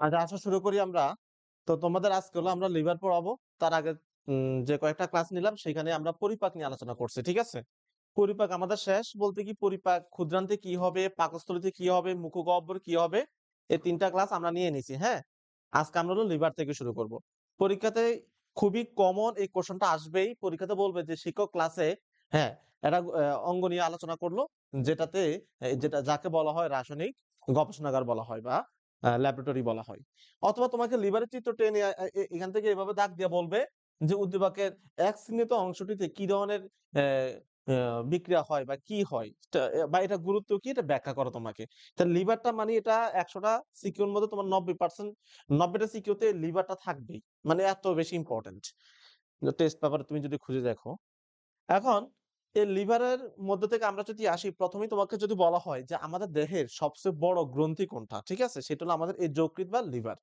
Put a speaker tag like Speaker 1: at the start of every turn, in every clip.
Speaker 1: আচ্ছা, আসা শুরু করি আমরা। তো তোমাদের আজকে হলো আমরা লিভার পড়াবো। তার আগে যে কয়েকটা ক্লাস নিলাম সেখানে আমরা পরিপাক নিয়ে আলোচনা করছি। ঠিক আছে? পরিপাক আমাদের শেষ বলতে কি পরিপাক ক্ষুদ্রান্তে কি হবে, পাকস্থলীতে কি হবে, মুখগহ্বরে কি হবে, এই ৩ টা ক্লাস আমরা নিয়ে নিছি, হ্যাঁ? আজকে আমরা হলো লিভার থেকে শুরু করব। পরীক্ষাতে খুবই কমন এই কোয়েশ্চেনটা আসবেই। পরীক্ষাতে বলবে যে শিক্ষক ক্লাসে হ্যাঁ, একটা অঙ্গ নিয়ে আলোচনা করলো যেটাতে যেটা যাকে বলা হয় রাসায়নিক গবেষণাগার বলা হয় বা ল্যাবরেটরি বলা হয়। অথবা তোমাকে লিভারের চিত্র টেনে এখান থেকে এভাবে দাগ দিয়ে বলবে যে উদ্দীপকের এক চিহ্নিত অংশটিতে কি ধরনের অ্যা অ্যা বিক্রিয়া হয় বা কি হয় বা এটার গুরুত্ব কি এটা ব্যাখ্যা করো তোমাকে। তাহলে লিভারটা মানে এটা ১০০ টা সিকিউর মধ্যে তোমার ৯০% ৯০ টা সিকিউতে লিভারটা থাকবেই। মানে এত বেশি ইম্পোর্টেন্ট। টেস্ট পেপারে তুমি যদি খুঁজে দেখো। এখন এই লিভারের মধ্য থেকে আমরা যদি আসি, ১ম এই তোমাকে যদি বলা হয় যে আমাদের দেহের সবচেয়ে বড় গ্রন্থি কোনটা? ঠিক আছে? সেটা হলো আমাদের এই যকৃৎ বা লিভার।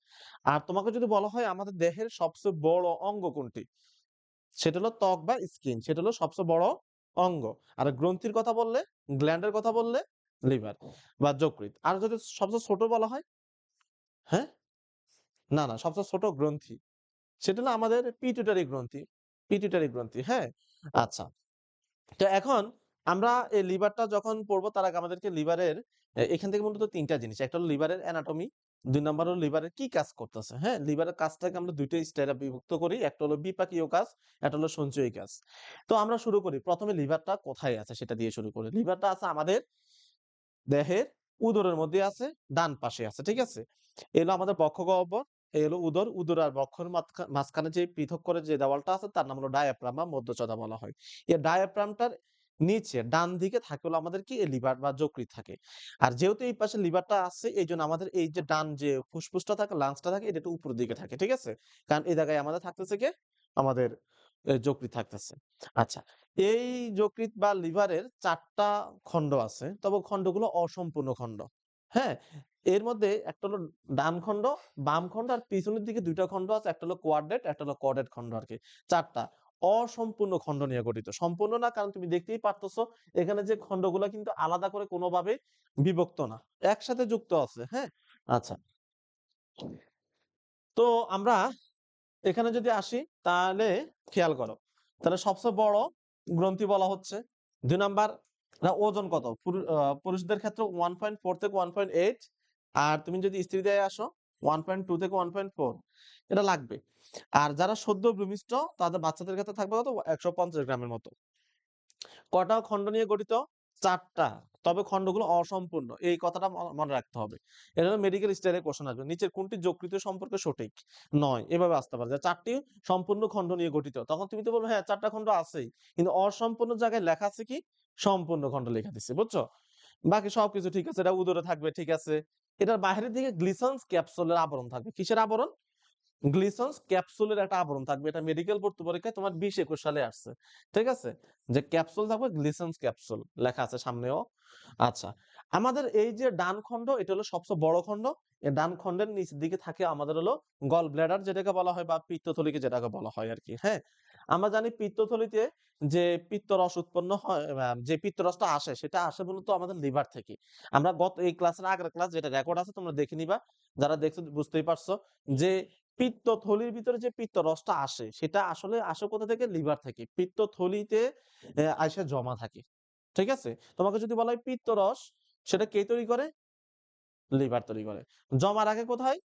Speaker 1: আর তোমাকে যদি বলা হয় আমাদের দেহের সবচেয়ে বড় অঙ্গ কোনটি? সেটা হলো ত্বক বা স্কিন। সেটা হলো সবচেয়ে বড় অঙ্গ। আর গ্রন্থির কথা বললে, গ্ল্যান্ড এর কথা বললে লিভার বা যকৃৎ। আর যদি সবচেয়ে ছোট বলা হয়? হ্যাঁ? না, সবচেয়ে ছোট গ্রন্থি। সেটা হলো আমাদের পিটুইটারি গ্রন্থি। পিটুইটারি গ্রন্থি, হ্যাঁ? আচ্ছা। তো এখন আমরা এই লিভারটা যখন পড়বো তার আগে আমাদেরকে লিভারের এখান থেকে মূলত ৩ টা জিনিস। একটা হলো লিভারের অ্যানাটমি, ২ নাম্বার হলো লিভারের কি কাজ করতেছে, হ্যাঁ? লিভারের কাজটাকে আমরা ২ টা স্টাইলে বিভক্ত করি। একটা হলো বিপাকীয় কাজ, একটা হলো সঞ্চয়ী কাজ। তো আমরা শুরু করি। ১ম এ লিভারটা কোথায় আছে সেটা দিয়ে শুরু করি। লিভারটা আছে আমাদের দেহের উদরের মধ্যে আছে, ডান পাশে আছে। ঠিক আছে? এ হলো আমাদের বক্ষগহ্বর, এ হলো উদর। উদর আর বক্ষের মাঝখানে যে পৃথক করে যে দেওয়ালটা আছে তার নাম হলো ডায়াফ্রাম বা মধ্যচদা বলা হয়। এই ডায়াফ্রামটার নিচে ডান দিকে থাকে হলো আমাদের কি লিভার বা যকৃৎ থাকে। আর যেহেতু এই পাশে লিভারটা আছে এইজন্য আমাদের এই যে ডান যে ফুসফুসটা থাকে, লাংসটা থাকে এটা একটু উপরের দিকে থাকে। ঠিক আছে? কারণ এই জায়গায় আমাদের থাকতেছে কে? আমাদের যকৃৎ থাকতেছে। আচ্ছা। এই যকৃৎ বা লিভারের ৪ টা খন্ড আছে। তবে খন্ডগুলো অসম্পূর্ণ খন্ড। হ্যাঁ? এর মধ্যে একটা হলো ডান খন্ড, বাম খন্ড আর পিছনের দিকে ২ টা খন্ড আছে। একটা হলো কোয়াড্রেট, একটা হলো কর্ডেট খন্ড আরকি। ৪ টা অসম্পূর্ণ খন্ড নিয়ে গঠিত। সম্পূর্ণ না কারণ তুমি দেখতেই পারতেছো এখানে যে খন্ডগুলা কিন্তু আলাদা করে কোনোভাবে বিভক্ত না। একসাথে যুক্ত আছে। হ্যাঁ? আচ্ছা। তো আমরা এখানে যদি আসি তাহলে খেয়াল করো। তাহলে সবচেয়ে বড় গ্রন্থি বলা হচ্ছে। ২ নাম্বার ওজন কত? পুরুষদের ক্ষেত্রে ১.৪ থেকে ১.৮ আর তুমি যদি স্ত্রীদের আসো ১.২ থেকে ১.৪ এটা লাগবে। আর যারা সদ্য ভূমিষ্ঠ তাদের বাচ্চাদের ক্ষেত্রে থাকবে কত? ১৫০ গ্রামের মতো। কটা খন্ড নিয়ে গঠিত? ৪ টা। তবে খন্ডগুলো অসম্পূর্ণ। এই কথাটা মনে রাখতে হবে। এটা হলো মেডিকেল স্টাইলে কোয়েশ্চেন আসবে। নিচের কোনটি যকৃতীয় সম্পর্কে সঠিক? নয়। এভাবে আসতে পারে যে ৪ টি সম্পূর্ণ খন্ড নিয়ে গঠিত। তখন তুমি তো বলবে হ্যাঁ ৪ টা খন্ড আছেই। কিন্তু অসম্পূর্ণ জায়গায় লেখা আছে কি? সম্পূর্ণ খন্ড লেখা দিছে। বুঝছো? বাকি সবকিছু ঠিক আছে। এটা উদরে থাকবে ঠিক আছে। এটার বাহিরের দিকে গ্লিসান্স ক্যাপসুলের আবরণ থাকবে। কিসের আবরণ? গ্লিসন্স ক্যাপসুলের একটা আবরণ থাকবে। এটা মেডিকেল ভর্তি পরীক্ষায় তোমার ২০-২১ সালে আসছে। ঠিক আছে? যে ক্যাপসুল থাকবে গ্লিসন্স ক্যাপসুল লেখা আছে সামনেও। আচ্ছা। আমাদের এই যে ডান খন্ড এটা হলো সবচেয়ে বড় খন্ড। এই ডান খন্ডের নিচের দিকে থাকে আমাদের হলো গল ব্লাডার যেটাকে বলা হয় বা পিত্তথলিকে যেটাকে বলা হয় আরকি। হ্যাঁ? আমরা জানি পিত্তথলিতে যে পিত্তরস উৎপন্ন হয় যে পিত্তরসটা আসে সেটা আসে মূলত আমাদের লিভার থেকে। আমরা এই ক্লাসের আগের ক্লাস যেটা রেকর্ড আছে তোমরা দেখে নিবা। যারা দেখছো বুঝতেই পারছো যে পিত্তথলির ভিতরে যে পিত্তরসটা আসে সেটা আসলে আসে কোথা থেকে? লিভার থেকে। পিত্তথলিতে আইসা জমা থাকে। ঠিক আছে? তোমাকে যদি বলা হয় পিত্তরস সেটা কে তৈরি করে? লিভার তৈরি করে। জমা রাখে কোথায়?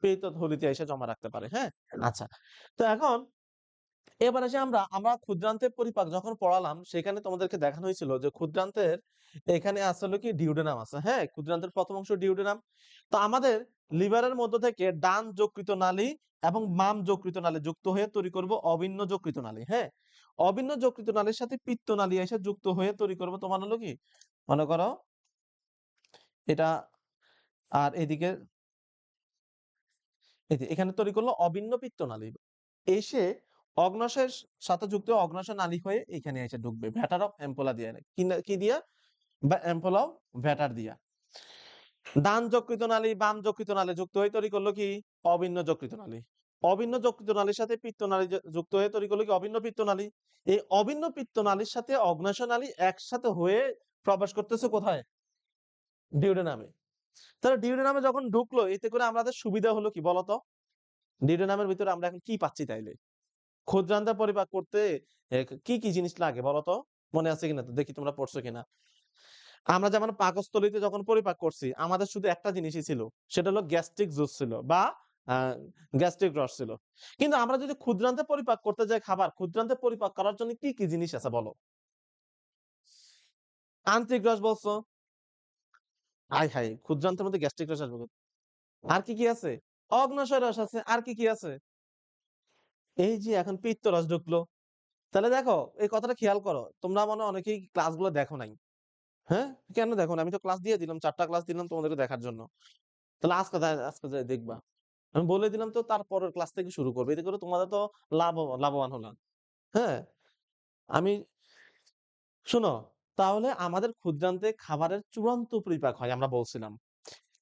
Speaker 1: পিত্তথলিতে এসে জমা রাখতে পারে। হ্যাঁ? আচ্ছা। তো এখন এবার আসি আমরা ক্ষুদ্রান্তের পরিপাক যখন পড়ালাম সেখানে তোমাদেরকে দেখানো হয়েছিল যে ক্ষুদ্রান্তের এখানে আছে হলো কি ডিউডেনাম আছে। হ্যাঁ? ক্ষুদ্রান্তের ১ম অংশ ডিউডেনাম। তো আমাদের লিভারের মধ্য থেকে ডান যকৃত নালী এবং বাম যকৃত নালী যুক্ত হয়ে তৈরি করব অভিন্ন যকৃত নালী। হ্যাঁ? অভিন্ন যকৃত নালীর সাথে পিত্ত নালী এসে যুক্ত হয়ে তৈরি করব তোমার হলো কি? মনে করো এটা আর এদিকে এই যে এখানে তৈরি করলো অভিন্ন পিত্তনালী। এসে অগ্ন্যাশয়ের সাথে যুক্ত হয়ে অগ্ন্যাশয় নালী হয়ে এখানে এসে ঢুকবে। ভ্যাটার অফ এম্পোলা দিয়ে কি দিয়া? বা এম্পোলা অফ ভ্যাটার দিয়া। ডান যকৃত নালী, বাম যকৃত নালী যুক্ত হয়ে তৈরি করলো কি? অভিন্ন যকৃত নালী। অভিন্ন যকৃত নালীর সাথে পিত্তনালী যুক্ত হয়ে তৈরি করলো কি? অভিন্ন পিত্তনালী। এই অভিন্ন পিত্তনালীর সাথে অগ্ন্যাশয় নালী একসাথে হয়ে প্রবেশ করতেছে কোথায়? ডিউডেনামে। তাহলে ডিউওডেনামে যখন ঢুকলো এতে করে আমাদের সুবিধা হলো কি বলতো? ডিউওডেনামের ভিতরে আমরা এখন কি পাচ্ছি তাইলে? ক্ষুদ্রান্তে পরিপাক করতে কি জিনিস লাগে বলতো? মনে আছে কিনা তো দেখি তোমরা পড়ছো কিনা? আমরা যেমন পাকস্থলীতে যখন পরিপাক করছি আমাদের শুধু একটা জিনিসই ছিল। সেটা হলো গ্যাস্ট্রিক জুস ছিল বা আ গ্যাস্ট্রিক রস ছিল। কিন্তু আমরা যদি ক্ষুদ্রান্তে পরিপাক করতে যাই খাবার, ক্ষুদ্রান্তে পরিপাক করার জন্য কি জিনিস আছে বলো? আন্ত্রিক রস বলছো। হায়, হায়! ক্ষুদ্রান্তের মধ্যে গ্যাস্ট্রিক রস আসবে কোথায়? আর কি আছে? অগ্ন্যাশয় রস আছে। আর কি আছে? এই যে এখন পিত্ত রস ঢুকলো। তাহলে দেখো এই কথাটা খেয়াল করো। তোমরা মনে হয় অনেকেই ক্লাসগুলো দেখো নাই। হ্যাঁ? কেন দেখো না? আমি তো ক্লাস দিয়ে দিলাম। ৪ টা ক্লাস দিলাম তোমাদেরকে দেখার জন্য। তাহলে আজকে যাই দেখবা। আমি বলে দিলাম তো তার পরের ক্লাস থেকে শুরু করবে। এতে করে তোমাদের তো লাভবান হলাম। হ্যাঁ? আমি শোনো, তাহলে আমাদের ক্ষুদ্রান্তে খাবারের চূড়ান্ত পরিপাক হয় আমরা বলছিলাম।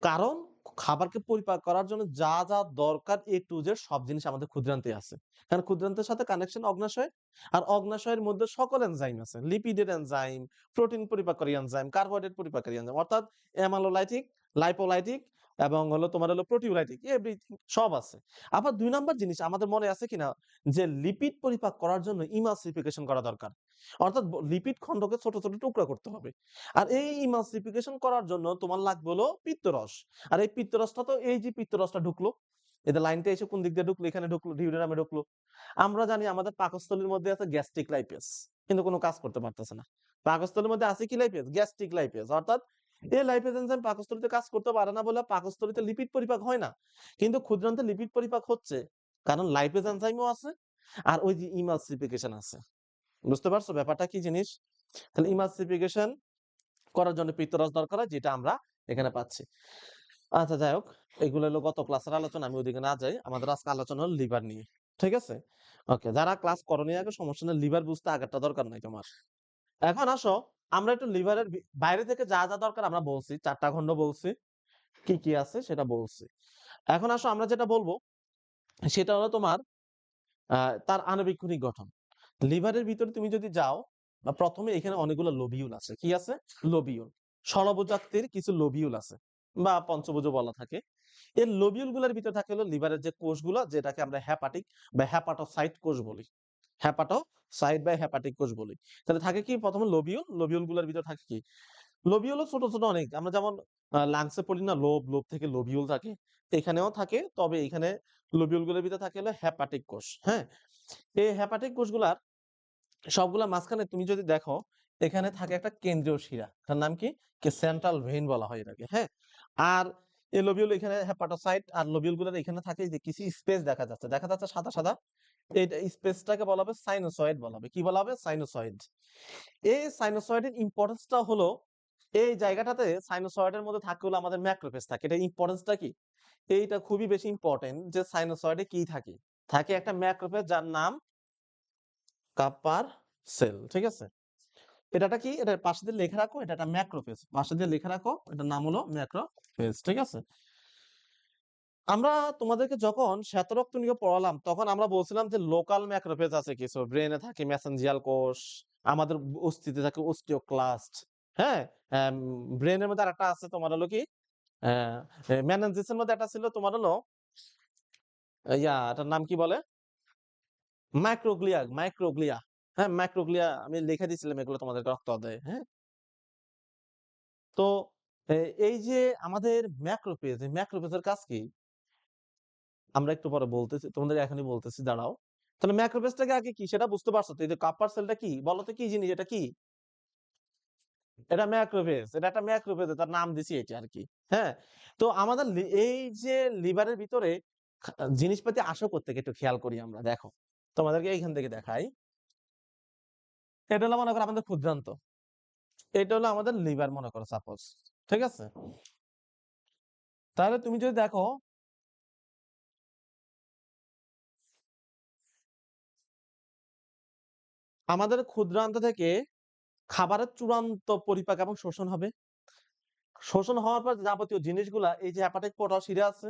Speaker 1: কারণ খাবারকে পরিপাক করার জন্য যা দরকার A to Z সব জিনিস আমাদের ক্ষুদ্রান্তে আছে। কারণ ক্ষুদ্রান্তের সাথে কানেকশন অগ্ন্যাশয়। আর অগ্ন্যাশয়ের মধ্যে সকল এনজাইম আছে। লিপিডের এনজাইম, প্রোটিন পরিপাককারী এনজাইম, কার্বোহাইড্রেট পরিপাককারী এনজাইম অর্থাৎ অ্যামালোলাইটিক, লাইপোলাইটিক এবং তোমার হলো প্রোটিওলাইটিক এভরিথিং সব আছে। আবার ২ নাম্বার জিনিস আমাদের মনে আছে কিনা যে লিপিড পরিপাক করার জন্য ইমালসিফিকেশন করা দরকার। অর্থাৎ লিপিড খণ্ডকে ছোট টুকরা করতে হবে। আর এই ইমালসিফিকেশন করার জন্য তোমার লাগবে হলো পিত্তরস। আর এই পিত্তরসটা তো এই যে পিত্তরসটা ঢুকলো, এদের লাইনটা এসে কোন দিক দিয়ে ঢুকলো? এখানে ঢুকলো, ডিউওডেনামে ঢুকলো। আমরা জানি আমাদের পাকস্থলীর মধ্যে আছে গ্যাস্ট্রিক লাইপেজ। কিন্তু কোন কাজ করতে পারতেছে না। পাকস্থলীর মধ্যে আছে কি লাইপেজ? Gastric lipase. অর্থাৎ এই লাইপেজ এনজাইম পাকস্থলীতে কাজ করতে পারে না বলে পাকস্থলীতে লিপিড পরিপাক হয় না। কিন্তু ক্ষুদ্রান্তে লিপিড পরিপাক হচ্ছে। কারণ লাইপেজ এনজাইমও আছে আর ওই যে ইমালসিফিকেশন আছে। বুঝতে পারছো ব্যাপারটা কি জিনিস? তাহলে ইমালসিফিকেশন করার জন্য পিত্তরস দরকার হয় যেটা আমরা এখানে পাচ্ছি। আচ্ছা যাই হোক, এগুলো হলো গত ক্লাসের আলোচনা। আমি ওদিকে না যাই। আমাদের আজকে আলোচনা হলো লিভার নিয়ে। ঠিক আছে? ওকে, যারা ক্লাস করোনি আগে সমস্যা নেই। লিভার বুঝতে আগেরটা দরকার নাই তোমার। এখন আসো আমরা একটু লিভারের বাইরে থেকে যা দরকার আমরা বলছি। ৪ টা খন্ড বলছি। কি আছে সেটা বলছি। এখন আসো আমরা যেটা বলবো সেটা হলো তোমার তার আণুবীক্ষণিক গঠন। লিভারের ভিতরে তুমি যদি যাও বা ১ম এ এখানে অনেকগুলো লোবিউল আছে। কি আছে? লোবিউল। ষড়ভুজাকৃতির কিছু লোবিউল আছে বা পঞ্চভুজও বলা থাকে। এর লোবিউল গুলার ভিতরে থাকে হলো লিভারের যে কোষগুলা যেটাকে আমরা হেপাটিক বা হেপাটোসাইট কোষ বলি। হেপাটোসাইট বা হেপাটিক কোষ বলি। তাহলে থাকে কি ১ম এ লোবিউল গুলার ভিতরে থাকে কি? লোবিউলও ছোট অনেক। আমরা যেমন লাংসে পড়ি না লোব থেকে লোবিউল থাকে। এখানেও থাকে। তবে এখানে লোবিউল গুলোর ভিতরে থাকে হলো হেপাটিক কোষ। হ্যাঁ? এই হেপাটিক কোষগুলার সবগুলা মাঝখানে তুমি যদি দেখো এখানে থাকে একটা কেন্দ্রীয় শিরা। তার নাম কি? সেন্ট্রাল ভেইন বলা হয় এটাকে। হ্যাঁ? আর এই লোবিউল এখানে হেপাটোসাইট আর লোবিউল গুলোর এখানে থাকে যে কিছু স্পেস দেখা যাচ্ছে। দেখা যাচ্ছে সাদা। এইটা স্পেসটাকে বলা হবে সাইনোসয়েড বলা হবে। কি বলা হবে? সাইনোসয়েড। এই সাইনোসয়েডের ইম্পোর্টেন্স টা হলো এই জায়গাটাতে সাইনোসয়েডের মধ্যে থাকে হলো আমাদের ম্যাক্রোফেজ থাকে। এটার ইম্পোর্টেন্স টা কি? এইটা খুবই বেশি ইম্পোর্টেন্ট যে সাইনোসয়েডে কি থাকে? থাকে একটা ম্যাক্রোফেজ যার নাম কাপার সেল। ঠিক আছে? এটাটা কি? এটার পাশে দিয়ে লিখে রাখো। এটা একটা ম্যাক্রোফেজ। পাশে দিয়ে লিখে রাখো। এটার নাম হলো ম্যাক্রোফেজ। ঠিক আছে? আমরা তোমাদেরকে যখন শ্বেতরক্ত নিয়ে পড়ালাম তখন আমরা বলছিলাম যে লোকাল ম্যাক্রোফেজ আছে কিছু। ব্রেইনে থাকে মেসেনজিয়াল কোষ, আমাদের অস্থিতে থাকে অস্টিওক্লাস্ট। হ্যাঁ? অ্যাম ব্রেইনের মধ্যে আরেকটা আছে তোমার হলো কি? মেনেনজিসের মধ্যে একটা ছিল তোমার হলো এটার নাম কি বলে? মাইক্রোগ্লিয়া। হ্যাঁ, মাইক্রোগ্লিয়া আমি লিখে দিয়েছিলাম এগুলো তোমাদেরকে রক্ত অধ্যায়ে। হ্যাঁ? তো এ এই যে আমাদের ম্যাক্রোফেজ, এই ম্যাক্রোফেজের কাজ কি? আমরা একটু পরে বলতেছি। তোমাদের এখনই বলতেছি দাঁড়াও। তাহলে ম্যাক্রোফেজটাকে আগে কি সেটা বুঝতে পারছো তো? এই যে কাপ্পার সেলটা কি? বলো তো কি জিনিস এটা কি? এটা ম্যাক্রোফেজ। এটা একটা ম্যাক্রোফেজ তার নাম দিছি এটা আরকি। হ্যাঁ? তো আমাদের এই যে লিভারের ভিতরে জিনিসপাতি আসে কোত্থেকে একটু খেয়াল করি আমরা দেখো। তোমাদেরকে এইখান থেকে দেখাই। এটা হলো মনে করো আমাদের ক্ষুদ্রান্ত। এটা হলো আমাদের লিভার মনে করো সাপোজ। ঠিক আছে? তাহলে তুমি যদি দেখো আমাদের ক্ষুদ্রান্ত থেকে খাবারের চূড়ান্ত পরিপাক এবং শোষণ হবে। শোষণ হওয়ার পর যাবতীয় জিনিসগুলা এই যে হেপাটিক পোর্টাল শিরা আছে,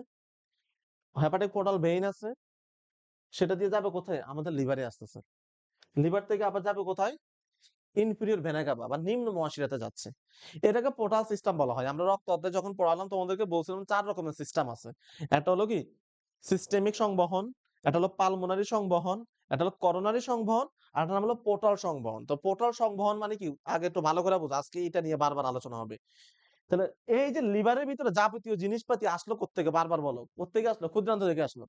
Speaker 1: হেপাটিক পোর্টাল ভেইন আছে, সেটা দিয়ে যাবে কোথায়? আমাদের লিভারে আসতেছে। লিভার থেকে আবার যাবে কোথায়? ইনফিরিয়র ভেনা কাভা বা নিম্ন মহাশিরাতে যাচ্ছে। এটাকে পোর্টাল সিস্টেম বলা হয়। আমরা রক্ত অধ্যায় যখন পড়ালাম তোমাদেরকে বলছিলাম ৪ রকমের সিস্টেম আছে। একটা হলো কি সিস্টেমিক সংবহন, একটা হলো পালমোনারি সংবহন, একটা হলো করোনারি সংবহন, আর একটা নাম হলো পোর্টাল সংবহন। তো পোর্টাল সংবহন মানে কি আগে একটু ভালো করে বুঝো। আজকে এটা নিয়ে বারবার আলোচনা হবে। তাহলে এই যে লিভারের ভিতরে যাবতীয় জিনিসপাতি আসলো কোত্থেকে বারবার বলো। কোত্থেকে আসলো? ক্ষুদ্রান্ত থেকে আসলো।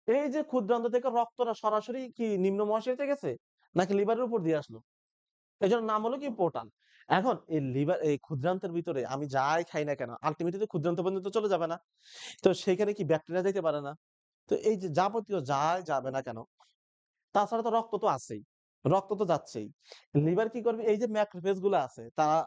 Speaker 1: এই যে ক্ষুদ্রান্ত থেকে রক্তটা সরাসরি কি নিম্ন মহাশয়তে গেছে? নাকি লিভারের উপর দিয়ে আসলো? এজন্য নাম হলো কি পোর্টাল। এখন এই লিভার এই ক্ষুদ্রান্তের ভিতরে আমি যাই খাই না কেন আল্টিমেটলি তো ক্ষুদ্রান্ত পর্যন্ত চলে যাবে না? তো সেখানে কি ব্যাকটেরিয়া যেতে পারে না? তো এই যে যাবতীয় যাই যাবে না কেন? তাছাড়া তো রক্ত তো আছেই। রক্ত তো যাচ্ছেই। লিভার কি করবে? এই যে ম্যাক্রোফেজ গুলা আছে তারা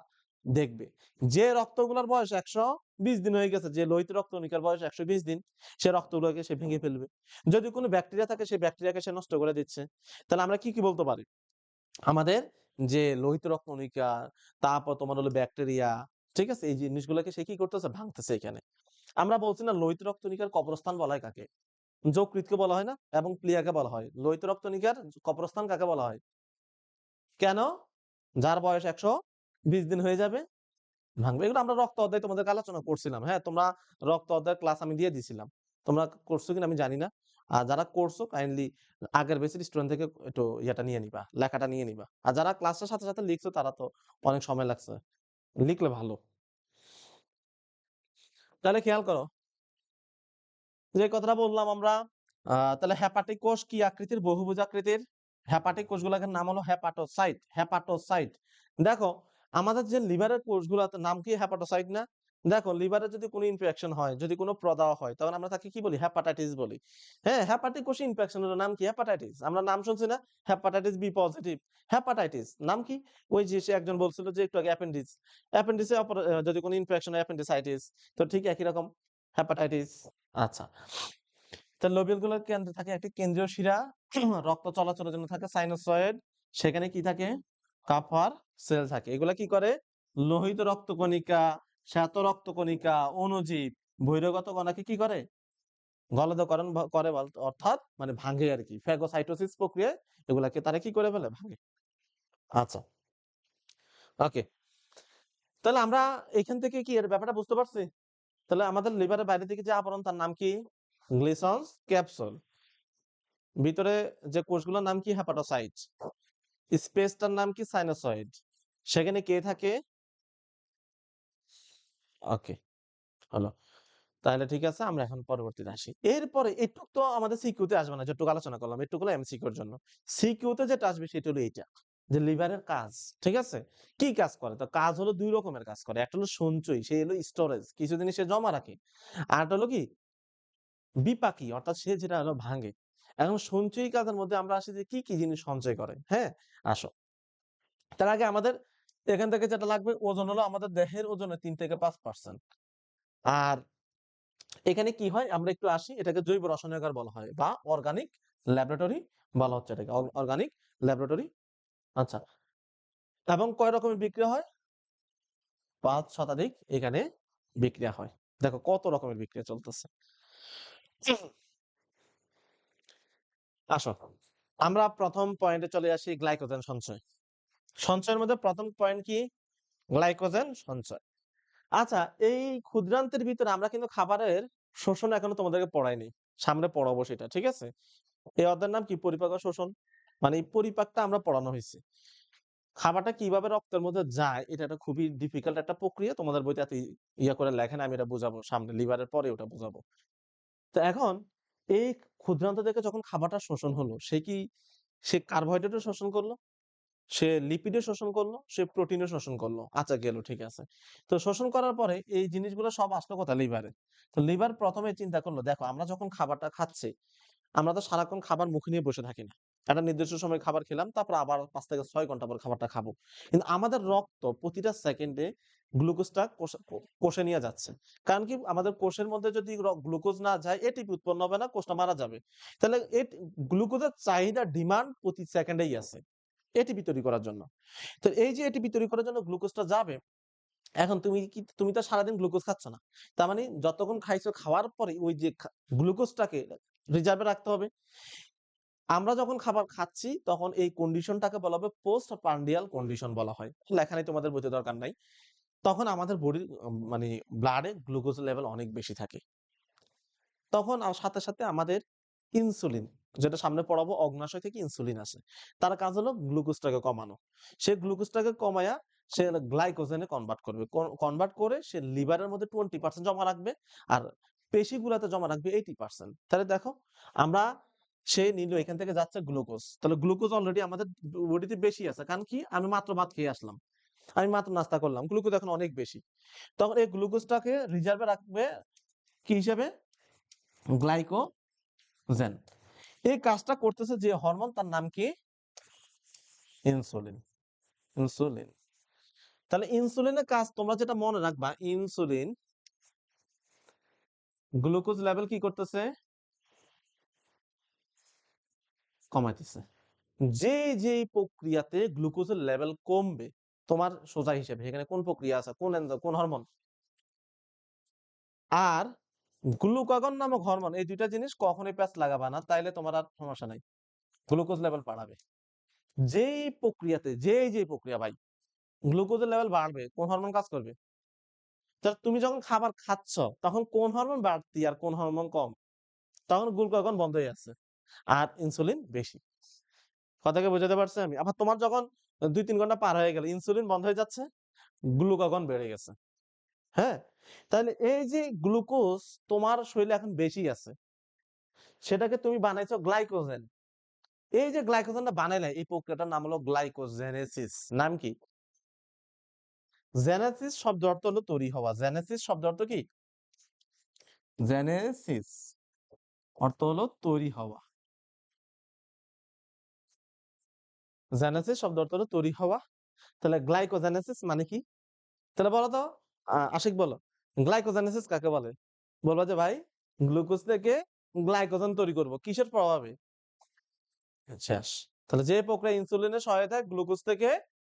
Speaker 1: দেখবে। যে রক্তগুলার বয়স ১২০ দিন হয়ে গেছে, যে লোহিত রক্তকণিকার বয়স ১২০ দিন, সে রক্তগুলোকে সে ভেঙে ফেলবে। যদি কোনো ব্যাকটেরিয়া থাকে সেই ব্যাকটেরিয়াকে সে নষ্ট করে দিচ্ছে। তাহলে আমরা কি বলতে পারি? আমাদের যে লোহিত রক্তকণিকা, তারপর তোমার হলো ব্যাকটেরিয়া, ঠিক আছে? এই জিনিসগুলোকে সে কি করতেছে? ভাঙতেছে এখানে। আমরা বলছি না লোহিত রক্তকণিকার কবরস্থান বলা হয় কাকে? যকৃৎকে বলা হয় না? এবং প্লিহাকে বলা হয়। লোহিত রক্তকণিকার কবরস্থান কাকে বলা হয়? কেন? যার বয়স ১২০ দিন হয়ে যাবে ভাঙবে। এগুলো আমরা রক্ত অধ্যায়ে তোমাদেরকে আলোচনা করছিলাম। হ্যাঁ? তোমরা রক্ত অধ্যায়ের ক্লাস আমি দিয়ে দিছিলাম। তোমরা করছো কিনা আমি জানি না। আর যারা করছো কাইন্ডলি আগের ব্যাচের স্টুডেন্ট থেকে একটু ইয়েটা নিয়ে নিবা, লেখাটা নিয়ে নিবা। আর যারা ক্লাসের সাথে, সাথে লিখছো তারা তো অনেক সময় লাগছে। লিখলে ভালো। তাহলে খেয়াল করো। যে কথাটা বললাম আমরা তাহলে হেপাটিক কোষ কি আকৃতির? বহুভুজ আকৃতির। হেপাটিক কোষগুলোর নাম হলো হেপাটোসাইট। হেপাটোসাইট। দেখো আমাদের যে লিভারের কোষগুলোর নাম কি হেপাটোসাইট না? দেখো লিভারে যদি কোনো ইনফেকশন হয়, যদি কোনো প্রদাহ হয় তখন আমরা তাকে কি বলি? হেপাটাইটিস বলি। হ্যাঁ, হেপাটিক কোষে ইনফেকশনের নাম কি? হেপাটাইটিস। আমরা নাম শুনছি না? Hepatitis B positive. হেপাটাইটিস নাম কি? ওই যে সে একজন বলছিল যে একটু আগে অ্যাপেন্ডিক্স। অ্যাপেন্ডিক্সে যদি কোনো ইনফেকশন হয় অ্যাপেন্ডিসাইটিস। তো ঠিক একই রকম হেপাটাইটিস। আচ্ছা। তো লোবিউল গুলোর কেন্দ্রে থাকে একটি কেন্দ্রীয় শিরা, রক্ত চলাচলের জন্য থাকে সাইনোসয়েড, সেখানে কি থাকে? কাফার সেল থাকে। এগুলা কি করে? লোহিত রক্তকণিকা, শ্বেত রক্তকণিকা, অণুজীব, বহিরাগত কণাকে কি করে? গলদকরণ করে অর্থাৎ মানে ভাঙে আরকি। ফ্যাগোসাইটোসিস প্রক্রিয়ায় এগুলাকে তারা কি করে ফেলে? ভাঙে। আচ্ছা, ওকে। তাহলে আমরা এখান থেকে কি এর ব্যাপারটা বুঝতে পারছি? তাহলে আমাদের লিভারের বাইরে থেকে যে আবরণ তার নাম কি? Glisson's capsule. ভিতরে যে কোষগুলোর নাম কি? হেপাটোসাইট। স্পেসটার নাম কি? সাইনোসয়েড। সেখানে কে থাকে? ওকে, হলো। তাহলে ঠিক আছে আমরা এখন পরবর্তীতে আসি। এরপরে এটুক তো আমাদের সিকিউতে আসবে না, যেটুকু আলোচনা করলাম এটুকু হলো এমসিকিউর জন্য। সিকিউতে যেটা আসবে সেটা হলো এইটা, যে লিভারের কাজ, ঠিক আছে? কি কাজ করে? তো কাজ হলো ২ রকমের কাজ করে। একটা হলো সঞ্চয়, সে হলো স্টোরেজ, কিছু জিনিস সে জমা রাখে। আর একটা হলো কি? বিপাকী, অর্থাৎ সে যেটা হলো ভাঙে। এখন সঞ্চয়ী কাজের মধ্যে আমরা আসি যে কি, কি জিনিস সঞ্চয় করে, হ্যাঁ? আসো। তার আগে আমাদের এখান থেকে যেটা লাগবে ওজন হলো আমাদের দেহের ওজনের ৩ থেকে ৫%। আর এখানে কি হয় আমরা একটু আসি, এটাকে জৈব রসায়নাগার বলা হয় বা অর্গানিক ল্যাবরেটরি বলা হচ্ছে এটাকে। Organic laboratory. আচ্ছা। এবং কয় রকমের বিক্রিয়া হয়? ৫ শতাধিক এখানে বিক্রিয়া হয়। দেখো কত রকমের বিক্রিয়া চলতেছে। আসো। আমরা ১ম পয়েন্টে চলে আসি গ্লাইকোজেন সঞ্চয়। সঞ্চয়ের মধ্যে ১ম পয়েন্ট কি? গ্লাইকোজেন সঞ্চয়। আচ্ছা, এই ক্ষুদ্রান্তের ভিতরে আমরা কিন্তু খাবারের শোষণ এখনো তোমাদেরকে পড়াইনি। সামনে পড়াবো সেটা। ঠিক আছে? এই অধ্যায়ের নাম কি? পরিপাক ও শোষণ। মানে এই পরিপাকটা আমরা পড়ানো হইছে। খাবারটা কিভাবে রক্তের মধ্যে যায় এটা একটা খুবই ডিফিকাল্ট একটা প্রক্রিয়া। তোমাদের বইতে এত ইয়া করে লেখে না, আমি এটা বুঝাবো সামনে লিভারের পরে ওটা বুঝাবো। তো এখন এই ক্ষুদ্রান্ত থেকে যখন খাবারটা শোষণ হলো, সে কার্বোহাইড্রেটও শোষণ করলো? সে লিপিডও শোষণ করলো, সে প্রোটিনও শোষণ করলো। আচ্ছা গেল ঠিক আছে। তো শোষণ করার পরে এই জিনিসগুলো সব আসলো কোথায়? লিভারে। তো লিভার ১ম এ চিন্তা করলো, দেখো আমরা যখন খাবারটা খাচ্ছি, আমরা তো সারাক্ষণ খাবার মুখে নিয়ে বসে থাকি না। একটা নির্দিষ্ট সময় খাবার খেলাম, তারপর আবার ৫ থেকে ৬ ঘন্টা পর খাবারটা খাবো। কিন্তু আমাদের রক্ত প্রতিটা সেকেন্ডে গ্লুকোজটা কোষে নিয়ে যাচ্ছে। কারণ কি? আমাদের কোষের মধ্যে যদি গ্লুকোজ না যায় এটিপি উৎপন্ন হবে না, কোষটা মারা যাবে। তাহলে গ্লুকোজের চাহিদা ডিমান্ড প্রতি সেকেন্ডেই আছে। এটিপি তৈরি করার জন্য। তো এই যে এটিপি তৈরি করার জন্য গ্লুকোজটা যাবে, এখন তুমি তো সারাদিন গ্লুকোজ খাচ্ছ না। তার মানে যতক্ষণ খাইছো খাওয়ার পরে ওই যে গ্লুকোজটাকে রিজার্ভে রাখতে হবে। আমরা যখন খাবার খাচ্ছি তখন এই কন্ডিশনটাকে বলা হবে পোস্ট প্রান্ডিয়াল কন্ডিশন বলা হয়। লেখা নেই, তোমাদের বইতে দরকার নাই। তখন আমাদের বডির মানে ব্লাডে গ্লুকোজ লেভেল অনেক বেশি থাকে। তখন সাথে, সাথে আমাদের ইনসুলিন, যেটা সামনে পড়াবো, অগ্ন্যাশয় থেকে ইনসুলিন আসে। তার কাজ হলো গ্লুকোজটাকে কমানো। সে গ্লুকোজটাকে কমায়া সে গ্লাইকোজেনে কনভার্ট করবে। কনভার্ট করে সে লিভারের মধ্যে 20% জমা রাখবে আর পেশিগুলাতে জমা রাখবে 80%। তাহলে দেখো, আমরা সে নিল এখান থেকে যাচ্ছে গ্লুকোজ। তাহলে গ্লুকোজ অলরেডি আমাদের বডিতে বেশি আছে। কারণ কি? আমি মাত্র ভাত খেয়ে আসলাম। আমি মাত্র নাস্তা করলাম। গ্লুকোজ এখন অনেক বেশি। তখন এই গ্লুকোজটাকে রিজার্ভে রাখবে কি হিসেবে? গ্লাইকোজেন। এই কাজটা করতেছে যে হরমোন, তার নাম কি? ইনসুলিন। ইনসুলিন। তাহলে ইনসুলিনের কাজ তোমরা যেটা মনে রাখবা, ইনসুলিন গ্লুকোজ লেভেল কি করতেছে? কমাইতেছে। যে প্রক্রিয়াতে গ্লুকোজের লেভেল কমবে, তোমার সোজা হিসেবে এখানে কোন প্রক্রিয়া আছে, কোন হরমোন? আর গ্লুকাগন নামক হরমোন, এই দুইটা জিনিস কখনোই প্যাচ লাগাবা না, তাইলে তোমার আর সমস্যা নাই। গ্লুকোজ লেভেল বাড়াবে যেই প্রক্রিয়াতে, যে প্রক্রিয়া ভাই গ্লুকোজের লেভেল বাড়বে, কোন হরমোন কাজ করবে? তুমি যখন খাবার খাচ্ছ তখন কোন হরমোন বাড়তি আর কোন হরমোন কম? তখন গ্লুকাগন বন্ধ হয়ে আছে আর ইনসুলিন বেশি। কথাকে বোঝাতে পারছি আমি? আবার তোমার যখন 2-3 ঘন্টা পার হয়ে গেল, ইনসুলিন বন্ধ হয়ে যাচ্ছে, গ্লুকাগন বেড়ে গেছে। হ্যাঁ, তাহলে এই যে গ্লুকোজ তোমার শরীরে এখন বেশি আছে, সেটাকে তুমি বানাইছো গ্লাইকোজেন। এই যে গ্লাইকোজেনটা বানাইলে, এই প্রক্রিয়াটার নাম হলো গ্লাইকোজেনেসিস। নাম কি? জেনেসিস শব্দ অর্থ হলো তৈরি হওয়া। জেনেসিস শব্দ অর্থ কি? জেনেসিস অর্থ হলো তৈরি হওয়া। জেনেসিস শব্দ অর্থ হলো তৈরি হওয়া। তাহলে গ্লাইকোজেনেসিস মানে কি? তাহলে বলো তো, আশিক বলো, গ্লাইকোজেনেসিস কাকে বলে? বলবা যে ভাই, গ্লুকোজ থেকে গ্লাইকোজেন তৈরি করব কিসের প্রভাবে? শেষ। তাহলে যে প্রক্রিয়া ইনসুলিনের সহায়তায় গ্লুকোজ থেকে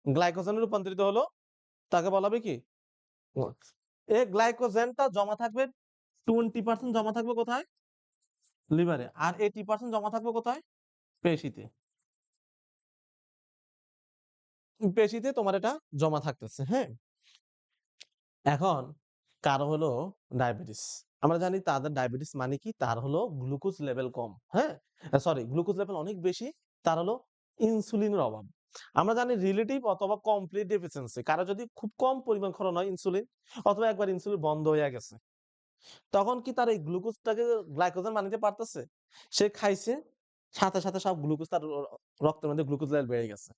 Speaker 1: গ্লাইকোজেনে রূপান্তরিত হলো, তাকে বলা হবে কি? এই গ্লাইকোজেনটা জমা থাকবে, 20% জমা থাকবে কোথায়? লিভারে। আর 80% জমা থাকবে কোথায়? পেশিতে। পেশিতে তোমার এটা জমা থাকতেছে। হ্যাঁ, এখন কারো হলো ডায়াবেটিস। আমরা জানি তাদের ডায়াবেটিস মানে কি? তার হলো গ্লুকোজ লেভেল কম। হ্যাঁ, সরি, গ্লুকোজ লেভেল অনেক বেশি, তার হলো ইনসুলিনের অভাব। আমরা জানি রিলেটিভ অথবা কমপ্লিট ডেফিসিয়েন্সি। কারো যদি খুব কম পরিমাণ ক্ষরণ হয় ইনসুলিন, অথবা একবার ইনসুলিন বন্ধ হয়ে গেছে, তখন কি তার এই গ্লুকোজটাকে গ্লাইকোজেন বানাতে পারতেছে? সে খাইছে, সাথে, সাথে সব গ্লুকোজ তার রক্তের মধ্যে গ্লুকোজ লেভেল বেড়ে গেছে।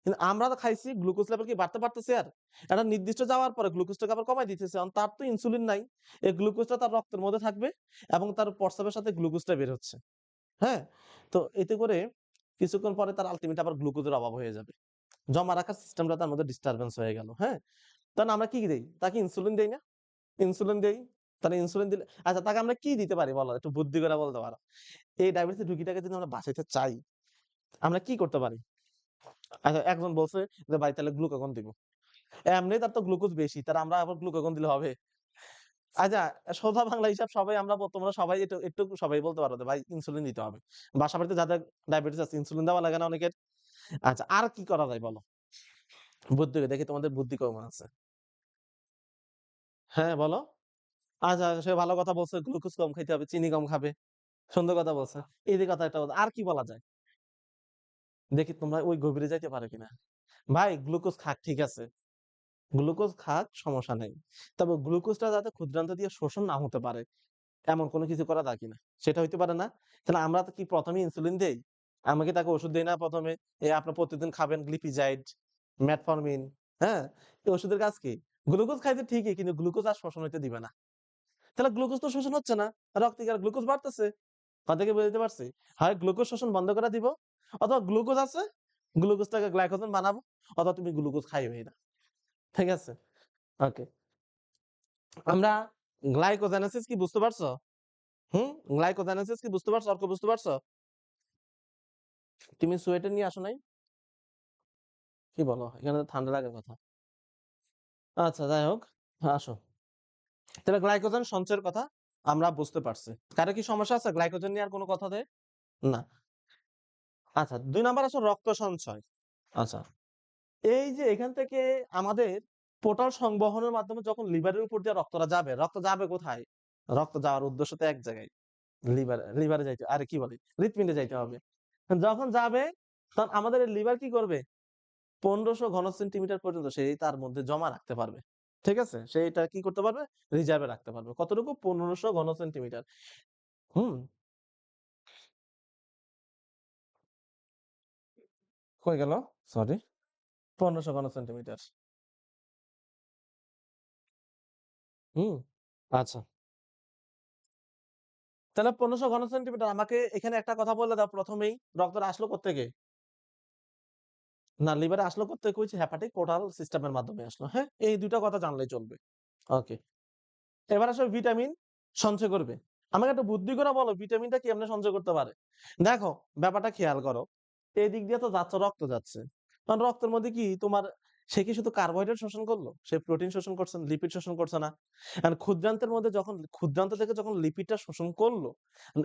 Speaker 1: কিন্তু আমরা তো খাইছি, গ্লুকোজ লেভেল কি বাড়তে পারতেছে আর? একটা নির্দিষ্ট যাওয়ার পরে গ্লুকোজটাকে আবার কমায় দিতেছে। কারণ তার তো ইনসুলিন নাই। এই গ্লুকোজটা তার রক্তের মধ্যে থাকবে এবং তার প্রস্রাবের সাথে গ্লুকোজটা বের হচ্ছে। হ্যাঁ? তো এতে করে কিছুক্ষণ পরে তার আল্টিমেট আবার গ্লুকোজের অভাব হয়ে যাবে। জমা রাখার সিস্টেমটা তার মধ্যে ডিস্টারবেন্স হয়ে গেল। হ্যাঁ? তখন আমরা কি দেই? তাকে ইনসুলিন দেই না? ইনসুলিন দেই। তাহলে ইনসুলিন দিলে, আচ্ছা, তাকে আমরা কি দিতে পারি বলো? একটু বুদ্ধি করে বলতে পারো। এই ডায়াবেটিস রোগীটাকে যদি আমরা বাঁচাইতে চাই, আমরা কি করতে পারি? আচ্ছা, একজন বলছে যে ভাই তাহলে গ্লুকাগন দিব। এমনি তার তো গ্লুকোজ বেশি, তার আমরা আবার গ্লুকাগন দিলে হবে? আচ্ছা, সোজা বাংলা হিসাব সবাই আমরা তোমরা সবাই একটু একটু সবাই বলতে পারো যে ভাই ইনসুলিন দিতে হবে। বাসা বাড়িতে যাদের ডায়াবেটিস আছে ইনসুলিন দেওয়া লাগে না অনেকের? আচ্ছা, আর কি করা যায় বলো? বুদ্ধি দেখি তোমাদের বুদ্ধি কম আছে। হ্যাঁ, বলো। আচ্ছা, সে ভালো কথা বলছে, গ্লুকোজ কম খাইতে হবে, চিনি কম খাবে। সুন্দর কথা বলছে। এই যে কথা একটা আর কি বলা যায়? দেখি তোমরা ওই গভীরে যাইতে পারো কিনা। ভাই গ্লুকোজ খাক, ঠিক আছে। গ্লুকোজ খাক, সমস্যা নেই। তবে গ্লুকোজটা যাতে ক্ষুদ্রান্ত দিয়ে শোষণ না হতে পারে, এমন কোনো কিছু করা যায় কিনা? সেটা হইতে পারে না? তাহলে আমরা তো কি ১ম এ ইনসুলিন দেই? আমরা কি তাকে ওষুধ দেই না ১ম এ? আপনি প্রতিদিন খাবেন গ্লিপিজাইড, মেটফরমিন, হ্যাঁ? এই ওষুধের কাজ কি? গ্লুকোজ খাইতে ঠিকই, কিন্তু গ্লুকোজ আর শোষণ হইতে দিবে না। তাহলে গ্লুকোজ তো শোষণ হচ্ছে না। রক্তে কি আর গ্লুকোজ বাড়তেছে? কথা কি বুঝাইতে পারছি? হয় গ্লুকোজ শোষণ বন্ধ করে দিব, অথবা গ্লুকোজ আছে, গ্লুকোজটাকে গ্লাইকোজেন বানাবো, অথবা তুমি গ্লুকোজ খাইবেই না। ঠিক আছে? ওকে। আমরা গ্লাইকোজেনেসিস কি বুঝতে পারছো? হুম? গ্লাইকোজেনেসিস কি বুঝতে পারছো? অর্ক বুঝতে পারছো? তুমি সোয়েটার নিয়ে আসো নাই? কি বলো? এখানে তো ঠান্ডা লাগার কথা। আচ্ছা, যাই হোক। হ্যাঁ, আসো। তাহলে গ্লাইকোজেন সঞ্চয়ের কথা আমরা বুঝতে পারছি। কারো কি সমস্যা আছে গ্লাইকোজেন নিয়ে আর কোনো কথাতে? না। আচ্ছা ২ নাম্বার আছে রক্ত সঞ্চয়। আচ্ছা এই যে এখান থেকে আমাদের পোর্টাল সংবহনের মাধ্যমে যখন লিভারের উপর দিয়ে রক্ত যাবে কোথায়? রক্ত যাওয়ার উদ্দেশ্য তো এক জায়গায়। লিভারে যাইতে আরে কি বলে? হৃৎপিণ্ডে যাইতে হবে। যখন যাবে তখন আমাদের এই লিভার কি করবে? ১৫০০ ঘন সেন্টিমিটার পর্যন্ত সে তার মধ্যে জমা রাখতে পারবে। ঠিক আছে? সে এটা কি করতে পারবে? রিজার্ভে রাখতে পারবে। কতটুকু? ১৫০০ ঘন সেন্টিমিটার। হুম? কই গেল? সরি। ১৫০০ ঘন সেন্টিমিটার। হুম? আচ্ছা। তাহলে ১৫০০ ঘন সেন্টিমিটার আমাকে এখানে একটা কথা বলে দাও ১ম এই রক্তটা আসলো কোত্থেকে? না লিভারে আসলো কোত্থেকে কইছি হেপাটিক পোর্টাল সিস্টেমের মাধ্যমে আসলো। হ্যাঁ? এই ২ টা কথা জানলেই চলবে। ওকে। এবার আসো ভিটামিন সঞ্চয় করবে। আমাকে একটু বুদ্ধি করে বলো ভিটামিনটা কেমনে সঞ্চয় করতে পারে? দেখো ব্যাপারটা খেয়াল করো। এদিক দিয়ে তো যাচ্ছে রক্ত যাচ্ছে। কারণ রক্তের মধ্যে কি তোমার সে কি শুধু কার্বোহাইড্রেট শোষণ করলো? সে প্রোটিন শোষণ করছে, লিপিড শোষণ করছে না। আর ক্ষুদ্রান্তের মধ্যে যখন ক্ষুদ্রান্ত থেকে যখন লিপিডটা শোষণ করলো,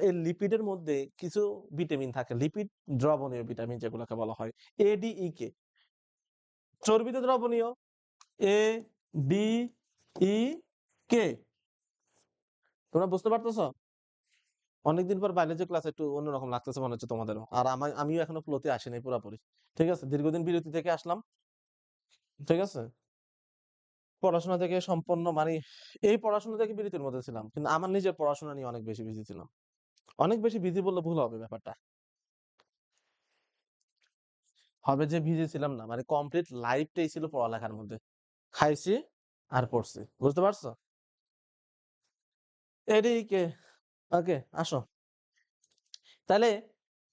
Speaker 1: এই লিপিডের মধ্যে কিছু ভিটামিন থাকে। লিপিড দ্রবণীয় ভিটামিন যেগুলোকে বলা হয়। A, D, E, K চর্বিতে দ্রবণীয় A, D, E, K তোমরা বুঝতে পারতেছো? অনেকদিন পর বায়োলজি ক্লাস একটু অন্যরকম লাগতেছে মনে হচ্ছে তোমাদেরও। আর আমিও এখনো ফ্লোতে আসি নাই পুরাপুরি। ঠিক আছে? দীর্ঘদিন বিরতি থেকে আসলাম। ঠিক আছে? পড়াশোনা থেকে সম্পূর্ণ মানে এই পড়াশোনা থেকে বিরতির মধ্যে ছিলাম। কিন্তু আমার নিজের পড়াশোনা নিয়ে অনেক বেশি বিজি ছিলাম। অনেক বেশি বিজি বললে ভুল হবে ব্যাপারটা। হবে যে বিজি ছিলাম না। মানে কমপ্লিট লাইফটাই ছিল পড়ালেখার মধ্যে। খাইছি আর পড়ছি। বুঝতে পারছো? এদিকে ওকে আসো। তাইলে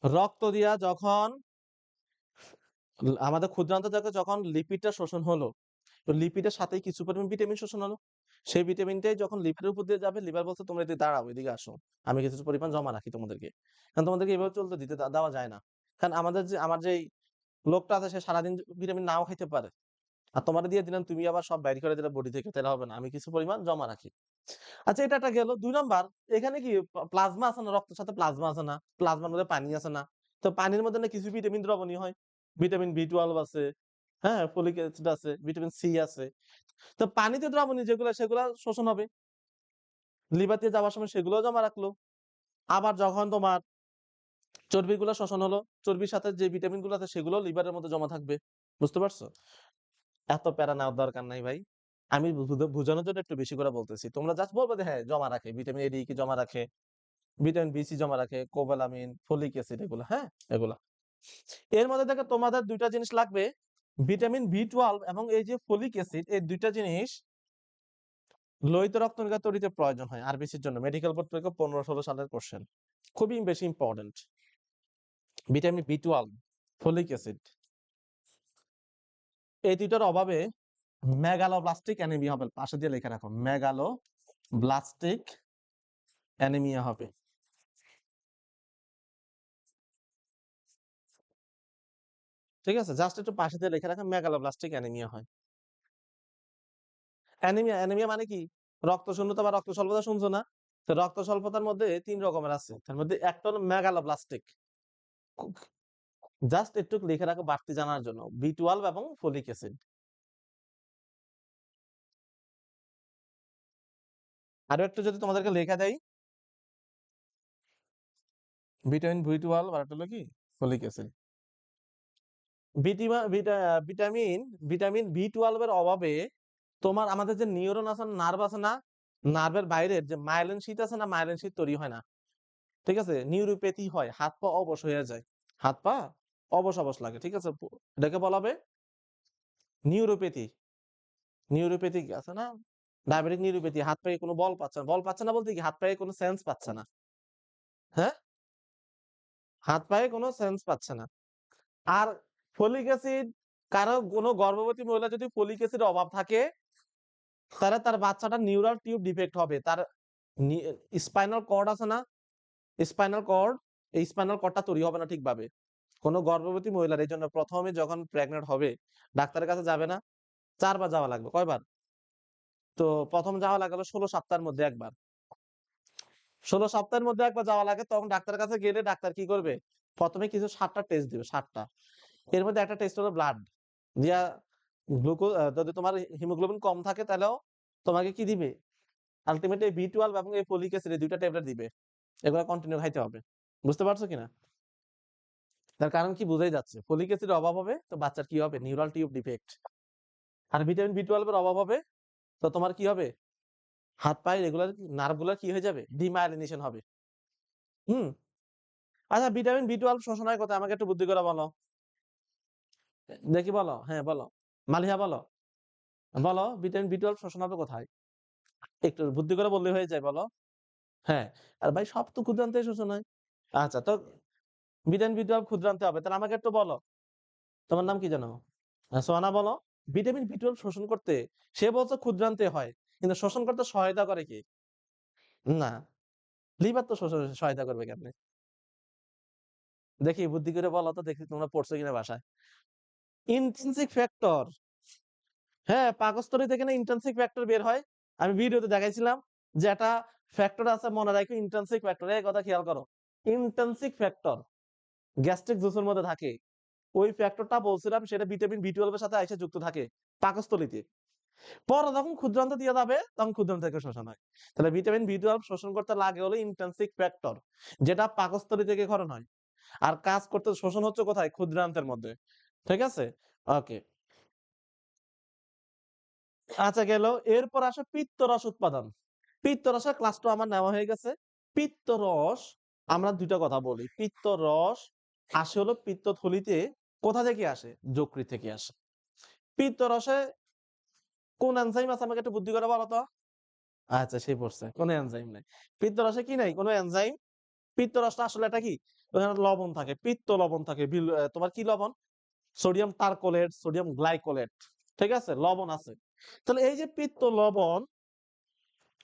Speaker 1: রক্ত দিয়া যখন আমাদের ক্ষুদ্রান্ত থেকে যখন লিপিডটা শোষণ হলো, তো লিপিডের সাথেই কিছু পরিমাণ ভিটামিন শোষণ হলো। সেই ভিটামিনটাই যখন লিভারের উপর দিয়ে যাবে, লিভার বলছে তোমরা এদিকে দাঁড়াও, এদিকে আসো। আমি কিছু পরিমাণ জমা রাখি তোমাদেরকে। কারণ তোমাদেরকে এভাবে চলতে দিতে দেওয়া যায় না। কারণ আমার যেই লোকটা আছে সে সারাদিন ভিটামিন নাও খাইতে পারে। আর তোমারে দিয়ে দিলাম তুমি আবার সব বাইর করে দিলে বডি থেকে তাহলে হবে না। আমি কিছু পরিমাণ জমা রাখি। আচ্ছা এটা একটা গেল। ২ নাম্বার এখানে কি প্লাজমা আছে না? রক্তের সাথে প্লাজমা আছে না? প্লাজমার মধ্যে পানি আছে না? তো পানির মধ্যে না কিছু ভিটামিন দ্রবণীয় হয়। ভিটামিন B12 আছে, হ্যাঁ? ফলিক অ্যাসিড আছে, ভিটামিন সি আছে। তো পানিতে দ্রবণীয় যেগুলা সেগুলা শোষণ হবে। লিভার দিয়ে যাওয়ার সময় সেগুলোও জমা রাখলো। আবার যখন তোমার চর্বিগুলা শোষণ হলো, চর্বির সাথে যে ভিটামিন গুলো আছে সেগুলোও লিভারের মধ্যে জমা থাকবে। বুঝতে পারছো? এত প্যারা নেওয়ার দরকার নাই ভাই। আমি বুঝানোর জন্য একটু বেশি করে বলতেছি। তোমরা জাস্ট বলবে যে হ্যাঁ, জমা রাখে। ভিটামিন A, D, কি জমা রাখে। ভিটামিন B, C জমা রাখে, কোবালামিন, ফলিক অ্যাসিড এগুলা, হ্যাঁ? এগুলা। এর মধ্যে থেকে তোমাদের ২ টা জিনিস লাগবে। ভিটামিন B12 এবং এই যে ফলিক অ্যাসিড এই ২ টা জিনিস লোহিত রক্তকণিকা তৈরিতে প্রয়োজন হয় আরবিসির জন্য। মেডিকেল বোর্ড পরীক্ষা ১৫-১৬ সালের কোশ্চেন। খুবই বেশি important. Vitamin B12, folic acid এই ২ টার অভাবে মেগালোব্লাস্টিক অ্যানিমিয়া হবে। পাশে দিয়ে লিখে রাখো। মেগালোব্লাস্টিক অ্যানিমিয়া হবে। ঠিক আছে? জাস্ট একটু পাশে দিয়ে লিখে রাখো মেগালোব্লাস্টিক অ্যানিমিয়া হয়। অ্যানিমিয়া মানে কি? রক্ত শূন্যতা বা রক্ত স্বল্পতা শুনছো না? তো রক্ত স্বল্পতার মধ্যে ৩ রকমের আছে। তার মধ্যে একটা হলো মেগালোব্লাস্টিক। জাস্ট একটু লিখে রাখো বাড়তি জানার জন্য। B12 এবং ফলিক অ্যাসিড। আরো একটু যদি তোমাদেরকে লেখা দেই, ভিটামিন B12 আর একটা হলো কি? Folic acid. ভিটিমা ভিটা ভিটামিন ভিটামিন B12 এর অভাবে তোমার আমাদের যে নিউরন আছে, নার্ভ আছে না? নার্ভের বাইরের যে মায়েলিন শীথ আছে না? মায়েলিন শীথ তৈরি হয় না। ঠিক আছে? নিউরোপ্যাথি হয়। হাত-পা অবশ হয়ে যায়। হাত-পা অবশ লাগে। ঠিক আছে? এটাকে বলা হবে নিউরোপ্যাথি। নিউরোপ্যাথিক আছে না? ডায়াবেটিক নিউরোপ্যাথি হাত পায়ে কোনো বল পাচ্ছে না। বল পাচ্ছে না বলতে কি হাত পায়ে কোনো সেন্স পাচ্ছে না। হ্যাঁ? হাত পায়ে কোনো সেন্স পাচ্ছে না। আর ফলিক অ্যাসিড কারো কোনো গর্ভবতী মহিলা যদি ফলিক অ্যাসিডের অভাব থাকে তাহলে তার বাচ্চাটার নিউরাল টিউব ডিফেক্ট হবে। তার নি স্পাইনাল কর্ড আছে না? স্পাইনাল কর্ড, এই স্পাইনাল কর্ডটা তৈরি হবে না ঠিকভাবে। কোনো গর্ভবতী মহিলার এজন্য ১ম এ যখন প্রেগন্যান্ট হবে ডাক্তারের কাছে যাবে না? ৪ বার যাওয়া লাগবে। কয়বার? তো ১ম যাওয়া লাগলো ১৬ সপ্তাহের মধ্যে ১ বার। 16 সপ্তাহের মধ্যে একবার যাওয়া লাগে, তখন ডাক্তারের কাছে গেলে ডাক্তার কি করবে? প্রথমে কিছু 7টা টেস্ট দিবে, 7টা। এর মধ্যে একটা টেস্ট হলো ব্লাড। দিয়া যদি তোমার হিমোগ্লোবিন কম থাকে তাহলেও তোমাকে কি দিবে? আল্টিমেটলি B12 এবং এই ফলিক অ্যাসিড এই 2টা ট্যাবলেট দিবে। এগুলা কন্টিনিউ খাইতে হবে। বুঝতে পারছো কিনা? তার কারণ কি বুঝাই যাচ্ছে। ফলিক অ্যাসিডের অভাব হবে তো বাচ্চার কি হবে? Neural tube defect. আর ভিটামিন B12 এর অভাব হবে তো তোমার কি হবে? হাত পায়ের রেগুলার নার্ভ গুলা কি হয়ে যাবে? ডিমায়েলিনেশন হবে। হুম? আচ্ছা ভিটামিন B12 শোষণ হয় কোথায়? আমাকে একটু বুদ্ধি করে বলো। দেখি বলো। হ্যাঁ, বলো। মালিহা বলো। বলো ভিটামিন B12 শোষণ হবে কোথায়? একটু বুদ্ধি করে বললেই হয়ে যায় বলো। হ্যাঁ। আর ভাই সব তো ক্ষুদ্রান্তে শোষণ হয়। আচ্ছা তো ভিটামিন B12 ক্ষুদ্রান্তে হবে। তাহলে আমাকে একটু বলো। তোমার নাম কি জানো? সোহানা বলো। ভিটামিন B12 শোষণ করতে সে বলছে ক্ষুদ্রান্তে হয়। কিন্তু শোষণ করতে সহায়তা করে কি? না। লিভার তো সহায়তা করবে কেমনে? দেখি বুদ্ধি করে বলো তো দেখি তোমরা পড়ছো কিনা বাসায়। Intrinsic factor. হ্যাঁ, পাকস্থলী থেকে না ইন্ট্রিনসিক ফ্যাক্টর বের হয়। আমি ভিডিওতে দেখাইছিলাম যে একটা ফ্যাক্টর আছে মনে রাখো ইন্ট্রিনসিক ফ্যাক্টর। এই কথা খেয়াল করো। ইন্ট্রিনসিক ফ্যাক্টর গ্যাস্ট্রিক জুসের মধ্যে থাকে। ওই ফ্যাক্টরটা বলছিলাম সেটা ভিটামিন B12 এর সাথে আইসে যুক্ত থাকে পাকস্থলীতে। পরে যখন ক্ষুদ্রান্ত দিয়ে যাবে তখন ক্ষুদ্রান্ত থেকে শোষণ হয়। তাহলে ভিটামিন B12 শোষণ করতে লাগে হলো ইন্ট্রিনসিক ফ্যাক্টর, যেটা পাকস্থলী থেকে ক্ষরণ হয়। আর কাজ করতে শোষণ হচ্ছে কোথায়? ক্ষুদ্রান্তের মধ্যে। ঠিক আছে? ওকে। আচ্ছা গেল। এরপর আসে পিত্তরস উৎপাদন। পিত্তরসের ক্লাসটা আমার নেওয়া হয়ে গেছে। পিত্তরস আমরা 2টা কথা বলি। পিত্তরস আসে হলো পিত্তথলিতে। কোথা থেকে আসে? যকৃৎ থেকে আসে। পিত্তরসে কোন এনজাইম আছে আমাকে একটু বুদ্ধি করে বলো তো। আচ্ছা সে পড়ছে। কোন এনজাইম নাই। পিত্তরসে কি নাই? কোন এনজাইম। পিত্তরসটা আসলে এটা কি? ওখানে লবণ থাকে, পিত্ত লবণ থাকে। তোমার কি লবণ? Sodium taurocholate, sodium glycolate. ঠিক আছে? লবণ আছে। তাহলে এই যে পিত্ত লবণ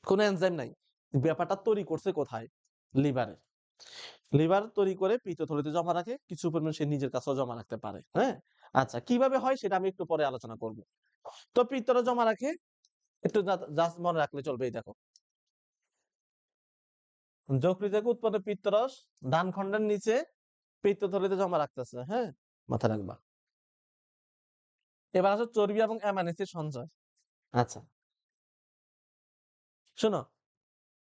Speaker 1: কোন এনজাইম নাই। ব্যাপারটা তৈরি করছে কোথায়? লিভারে। লিভার তৈরি করে পিত্তথলিতে জমা রাখে, কিছু পরিমাণ সে নিজের কাছেও জমা রাখতে পারে। হ্যাঁ? আচ্ছা কিভাবে হয় সেটা আমি একটু পরে আলোচনা করব। তো পিত্তরা জমা রাখে একটু জাস্ট মনে রাখলে চলবে। এই দেখো যকৃৎ থেকে উৎপন্ন পিত্তরস ডান খণ্ডের নিচে পিত্তথলিতে জমা রাখতেছে। হ্যাঁ? মাথা রাখবা। এবার আসো চর্বি এবং অ্যামাইনো অ্যাসিড সঞ্চয়। আচ্ছা শোনো,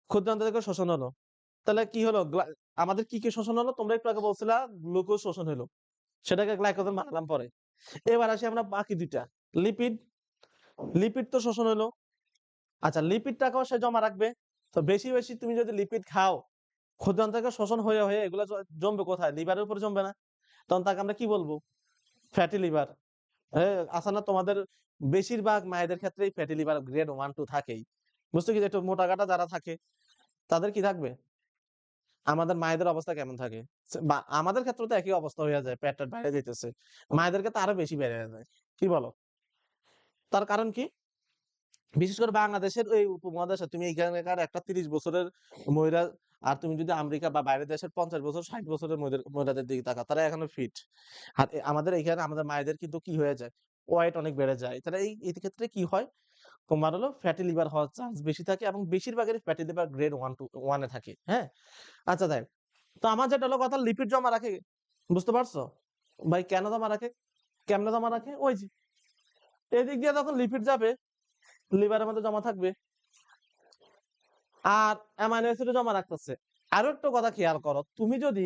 Speaker 1: ক্ষুদ্রান্ত থেকে শোষণ হলো। তাহলে কি হলো? আমাদের কি শোষণ হলো? তোমরা একটু আগে বলছিলা গ্লুকোজ শোষণ হলো। সেটাকে গ্লাইকোজেন বানালাম পরে। এবার আসি আমরা বাকি 2টা। লিপিড। লিপিড তো শোষণ হলো। আচ্ছা লিপিডটাকেও সে জমা রাখবে। তো বেশি বেশি তুমি যদি লিপিড খাও, ক্ষুদ্রান্ত থেকে শোষণ হয়ে হয়ে এগুলো জমবে কোথায়? লিভারের উপর জমবে না? তখন তাকে আমরা কি বলবো? Fatty liver. আছে না তোমাদের বেশিরভাগ মায়েদের ক্ষেত্রেই ফ্যাটি লিভার গ্রেড 1 2 থাকেই। বুঝছো কি? একটু মোটা কাটা যারা থাকে তাদের কি থাকবে? আমাদের মায়েদের অবস্থা কেমন থাকে? বা আমাদের ক্ষেত্রে তো একই অবস্থা হয়ে যায়, পেট বাইরে যাইতেছে। মায়েদেরকে তো আরো বেশি বেড়ে যায়। কি বলো? তার কারণ কি? বিশেষ করে বাংলাদেশের এই উপমহাদেশে তুমি এইখানকার একটা 30 বছরের মহিলা আর তুমি যদি আমেরিকা বা বাইরের দেশের 50 বছর 60 বছরের মহিলাদের দিকে তাকাও, তারা এখনো ফিট। আর আমাদের এখানে আমাদের মায়েদের কিন্তু কি হয়ে যায়? ওয়েট অনেক বেড়ে যায়। তাহলে এই ক্ষেত্রে কি হয়? তোমার হলো ফ্যাটি লিভার হওয়ার চান্স বেশি থাকে এবং বেশিরভাগেরই ফ্যাটি লিভার গ্রেড 1 এ থাকে। হ্যাঁ? আচ্ছা দেখ। তো আমার যেটা হলো কথা লিপিড জমা রাখে। বুঝতে পারছো? ভাই কেন জমা রাখে? কেমনে জমা রাখে? ওই যে এদিক দিয়ে যখন লিপিড যাবে লিভারের মধ্যে জমা থাকবে। আর অ্যামাইনো অ্যাসিডও জমা রাখতেছে। আরো একটা কথা খেয়াল করো, তুমি যদি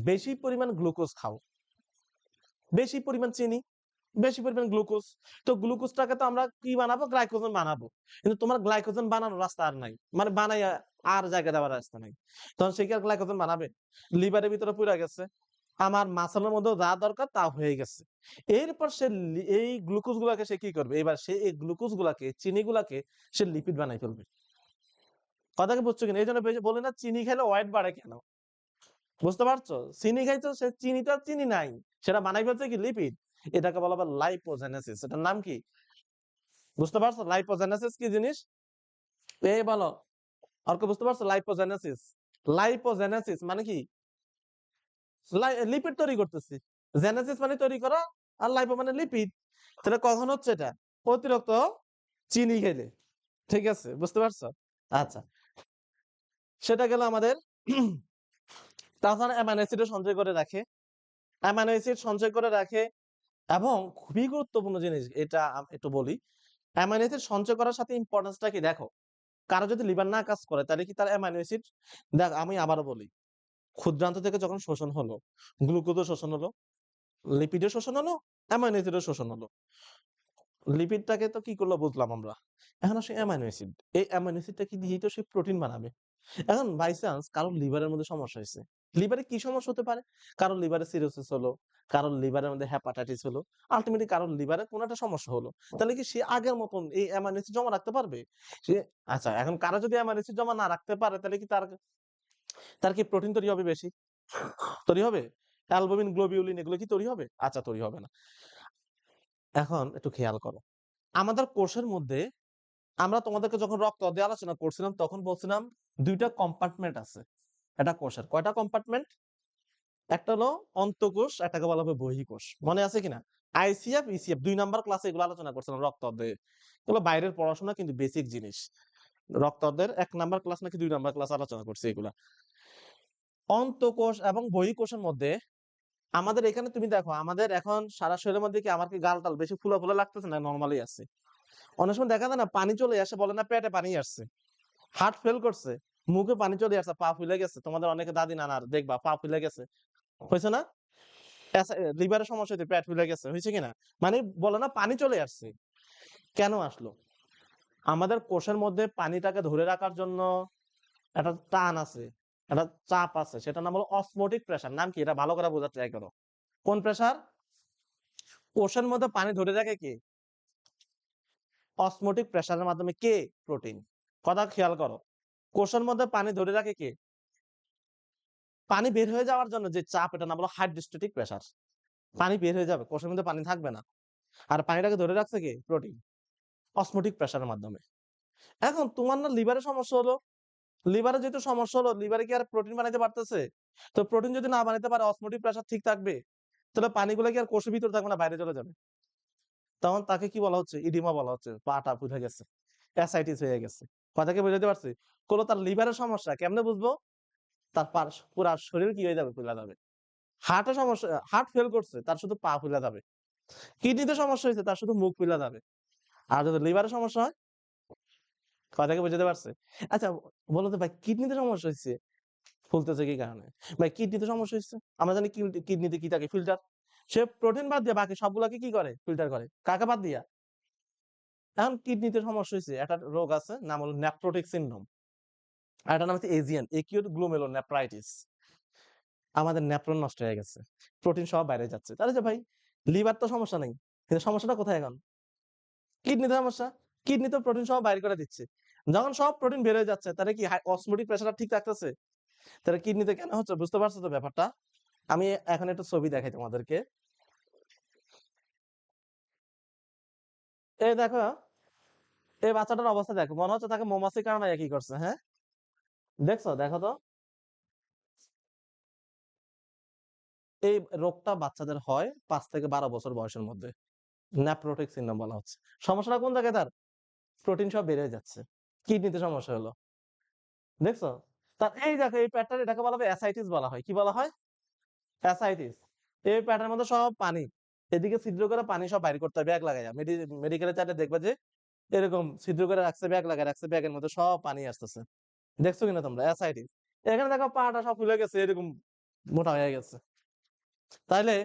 Speaker 1: বেশি পরিমাণ গ্লুকোজ খাও, বেশি পরিমাণ চিনি, বেশি পরিমাণ গ্লুকোজ, তো গ্লুকোজটাকে তো আমরা কি বানাবো? গ্লাইকোজেন বানাবো। কিন্তু তোমার গ্লাইকোজেন বানানোর রাস্তা আর নাই। মানে বানাইয়া আর জায়গা দেওয়ার রাস্তা নাই। তখন সে কি আর গ্লাইকোজেন বানাবে? লিভারের ভিতরে পুরা গেছে। আমার মাসলের মধ্যেও যা দরকার তা হয়ে গেছে। এরপর সে এই গ্লুকোজ গুলাকে সে কি করবে? এবার সে এই গ্লুকোজ গুলাকে চিনি গুলাকে সে লিপিড বানাই ফেলবে। কথা কি বুঝছো কিনা? এই জন্য বলি না চিনি খেলে ওয়েট বাড়ে কেন? বুঝতে পারছো? চিনি খাইছো, সে চিনিটা চিনি নাই, সেটা বানাই ফেলছে কি লিপিড। এটাকে বলা হয় লাইপোজেনেসিস। এটার নাম কি? বুঝতে পারছো লাইপোজেনেসিস কি জিনিস? এই বলো অর্ক, বুঝতে পারছো লাইপোজেনেসিস? লাইপোজেনেসিস মানে কি? লিপিড তৈরি করতেছি। জেনেসিস মানে তৈরি করা, আর লাইপো মানে লিপিড। তাহলে কখন হচ্ছে এটা? অতিরিক্ত চিনি খেলে। ঠিক আছে বুঝতে পারছো? আচ্ছা সেটা গেল আমাদের। তাছাড়া অ্যামাইনো অ্যাসিডও সঞ্চয় করে রাখে, অ্যামাইনো অ্যাসিড সঞ্চয় করে রাখে। এবং খুবই গুরুত্বপূর্ণ জিনিস, এটা একটু বলি, অ্যামাইনো অ্যাসিড সঞ্চয় করার সাথে ইম্পর্টেন্সটা কি দেখো, কারো যদি লিভার না কাজ করে তাহলে কি তার অ্যামাইনো অ্যাসিড, দেখ আমি আবারও বলি, ক্ষুদ্রান্ত থেকে যখন শোষণ হলো, গ্লুকোজও শোষণ হলো, লিপিডও শোষণ হলো, অ্যামাইনো অ্যাসিডও শোষণ হলো। লিপিডটাকে তো কি করলো বুঝলাম আমরা, এখন আসে অ্যামাইনো অ্যাসিড। এই অ্যামাইনো অ্যাসিডটা কি দিয়েই তো সে প্রোটিন বানাবে। এখন বাই চান্স কারোর লিভারের মধ্যে সমস্যা হয়েছে, লিভারে কি সমস্যা হতে পারে, কারোর লিভারে সিরোসিস হলো, কারোর লিভারের মধ্যে হ্যাপাটাইটিস হলো, আলটিমেটলি কারোর লিভারে কোনো একটা সমস্যা হলো, তাহলে কি সে আগের মতন এই অ্যামাইনো অ্যাসিড জমা রাখতে পারবে? সে, আচ্ছা এখন কারো যদি অ্যামাইনো অ্যাসিড জমা না রাখতে পারে তাহলে কি তার, তার কি প্রোটিন তৈরি হবে বেশি? তৈরি হবে? অ্যালবুমিন, গ্লোবিউলিন এগুলো কি তৈরি হবে? আচ্ছা তৈরি হবে না। এখন একটু খেয়াল করো, আমাদের কোষের মধ্যে, আমরা তোমাদেরকে যখন রক্ত দিয়ে আলোচনা করছিলাম তখন বলছিলাম দুইটা কম্পার্টমেন্ট আছে এটা কোষের। কয়টা কম্পার্টমেন্ট? একটা হলো অন্তঃকোষ, একটাকে বলা হবে বহিঃকোষ। মনে আছে কিনা? আইসিএফ, ইসিএফ 2 নাম্বার ক্লাসে এগুলো আলোচনা করছিলাম, রক্ত অধ্যায়ে। এগুলো বাইরের পড়াশোনা, কিন্তু বেসিক জিনিস। রক্ত অধ্যায়ের 1 নাম্বার ক্লাস নাকি 2 নাম্বার ক্লাস আলোচনা করছি এগুলা। অন্তঃকোষ এবং বহিঃকোষের মধ্যে আমাদের এখানে তুমি দেখো, আমাদের এখন সারা শরীরের মধ্যে কি আমার কি গালটাল বেশি ফুলা ফুলা লাগতেছে না নরমালি আছে? অনেক সময় দেখা যায় না পানি চলে আসে, বলে না পেটে পানি আসছে, হার্ট ফেল করছে, মুখে পানি চলে আসছে, পা ফুলে গেছে, তোমাদের অনেকে দাদি নানার দেখবা পা ফুলে গেছে, হয়েছে না? লিভারের সমস্যা হইতে পেট ফুলে গেছে, হয়েছে কিনা? মানে বলে না পানি চলে আসছে, কেন আসলো? আমাদের কোষের মধ্যে পানিটাকে ধরে রাখার জন্য একটা টান আছে, একটা চাপ আছে, সেটা নাম হলো অসমোটিক প্রেসার। নাম কি, এটা ভালো করে বোঝার ট্রাই করো। কোন প্রেসার? কোষের মধ্যে পানি ধরে রাখে কে? অসমোটিক প্রেসারের মাধ্যমে। কে? প্রোটিন। কথা খেয়াল করো, কোষের মধ্যে পানি ধরে রাখে কে? পানি বের হয়ে যাওয়ার জন্য যে চাপ, এটা নাম হলো হাইড্রোস্ট্যাটিক প্রেসার। পানি বের হয়ে যাবে, কোষের মধ্যে পানি থাকবে না, আর পানিটাকে ধরে রাখছে কে? প্রোটিন, অসমোটিক প্রেসারের মাধ্যমে। এখন তোমার না লিভারে সমস্যা হলো, লিভারে যেহেতু সমস্যা হলো, লিভারে কি আর প্রোটিন বানাইতে পারতেছে? তো প্রোটিন যদি না বানাইতে পারে, অসমোটিক প্রেসার ঠিক থাকবে, তাহলে পানিগুলো কি আর কোষের ভিতরে থাকবে না, বাইরে চলে যাবে? তখন তাকে কি বলা হচ্ছে? ইডিমা বলা হচ্ছে, পাটা ফুলে গেছে, অ্যাসাইটিস হয়ে গেছে। কথাকে বুঝাতে পারছি? কোনো তার লিভারের সমস্যা কেমনে বুঝবো? তার পুরা শরীর কি হয়ে যাবে? ফুলে যাবে। হার্টের সমস্যা, হার্ট ফেল করছে, তার শুধু পা ফুলে যাবে। কিডনিতে সমস্যা হয়েছে, তার শুধু মুখ ফুলে যাবে। আর যদি লিভারের সমস্যা হয়, কথাকে বুঝাতে পারছে? আচ্ছা বলো তো ভাই, কিডনিতে সমস্যা হয়েছে, ফুলতেছে কি কারণে? ভাই কিডনিতে সমস্যা হয়েছে, আমরা জানি কিডনিতে কি থাকে? ফিল্টার। সে প্রোটিন বাদ দিয়ে বাকি সবগুলাকে কি করে? ফিল্টার করে। কাকে বাদ দিয়া? এখন কিডনিতে সমস্যা হয়েছে, একটা রোগ আছে নাম হলো নেফ্রোটিক সিনড্রোম, আর একটা নাম হচ্ছে এজিএন, একিউট গ্লোমেরুলোনেফ্রাইটিস। আমাদের নেফ্রন নষ্ট হয়ে গেছে, প্রোটিন সব বাইরে যাচ্ছে। তাহলে যে ভাই লিভার তো সমস্যা নেই, কিন্তু সমস্যাটা কোথায় এখন? কিডনিতে সমস্যা। কিডনি তো প্রোটিন সব বাইর করে দিচ্ছে, যখন সব প্রোটিন বের হয়ে যাচ্ছে, তাহলে কি অসমোটিক প্রেসারটা ঠিক রাখতেছে? তাহলে কিডনিতে কেন হচ্ছে? বুঝতে পারছো তো ব্যাপারটা? আমি এখন একটা ছবি দেখাই তোমাদেরকে। এই দেখো, এই বাচ্চাটার অবস্থা দেখো, মনে হচ্ছে তাকে মৌমাছি কামড়ায় কি করছে, হ্যাঁ? দেখছো? দেখো তো, এই রোগটা বাচ্চাদের হয় 5 থেকে 12 বছর বয়সের মধ্যে, নেফ্রোটিক সিনড্রোম বলা হচ্ছে। সমস্যাটা কোন জায়গায় তার? প্রোটিন সব বেড়ে যাচ্ছে, কিডনিতে সমস্যা হলো। দেখছো? তার এই দেখো, এই প্যাটার্ন, এটাকে বলা হয় অ্যাসাইটিস বলা হয়। কি বলা হয়? অ্যাসাইটিস। এই প্যাটার্নের মধ্যে সব পানি, এদিকে ছিদ্র করে পানি সব বাইর করতে হয় ব্যাগ লাগাইয়া। মেডিকেলে চাইলে দেখবা যে এরকম ছিদ্র করে রাখছে, ব্যাগ লাগায় রাখছে, ব্যাগের মধ্যে সব পানি আসতেছে। দেখছো কিনা তোমরা? অ্যাসাইটিস। এখানে দেখো পাটা সব ফুলে গেছে, এরকম মোটা হয়ে গেছে। তাইলে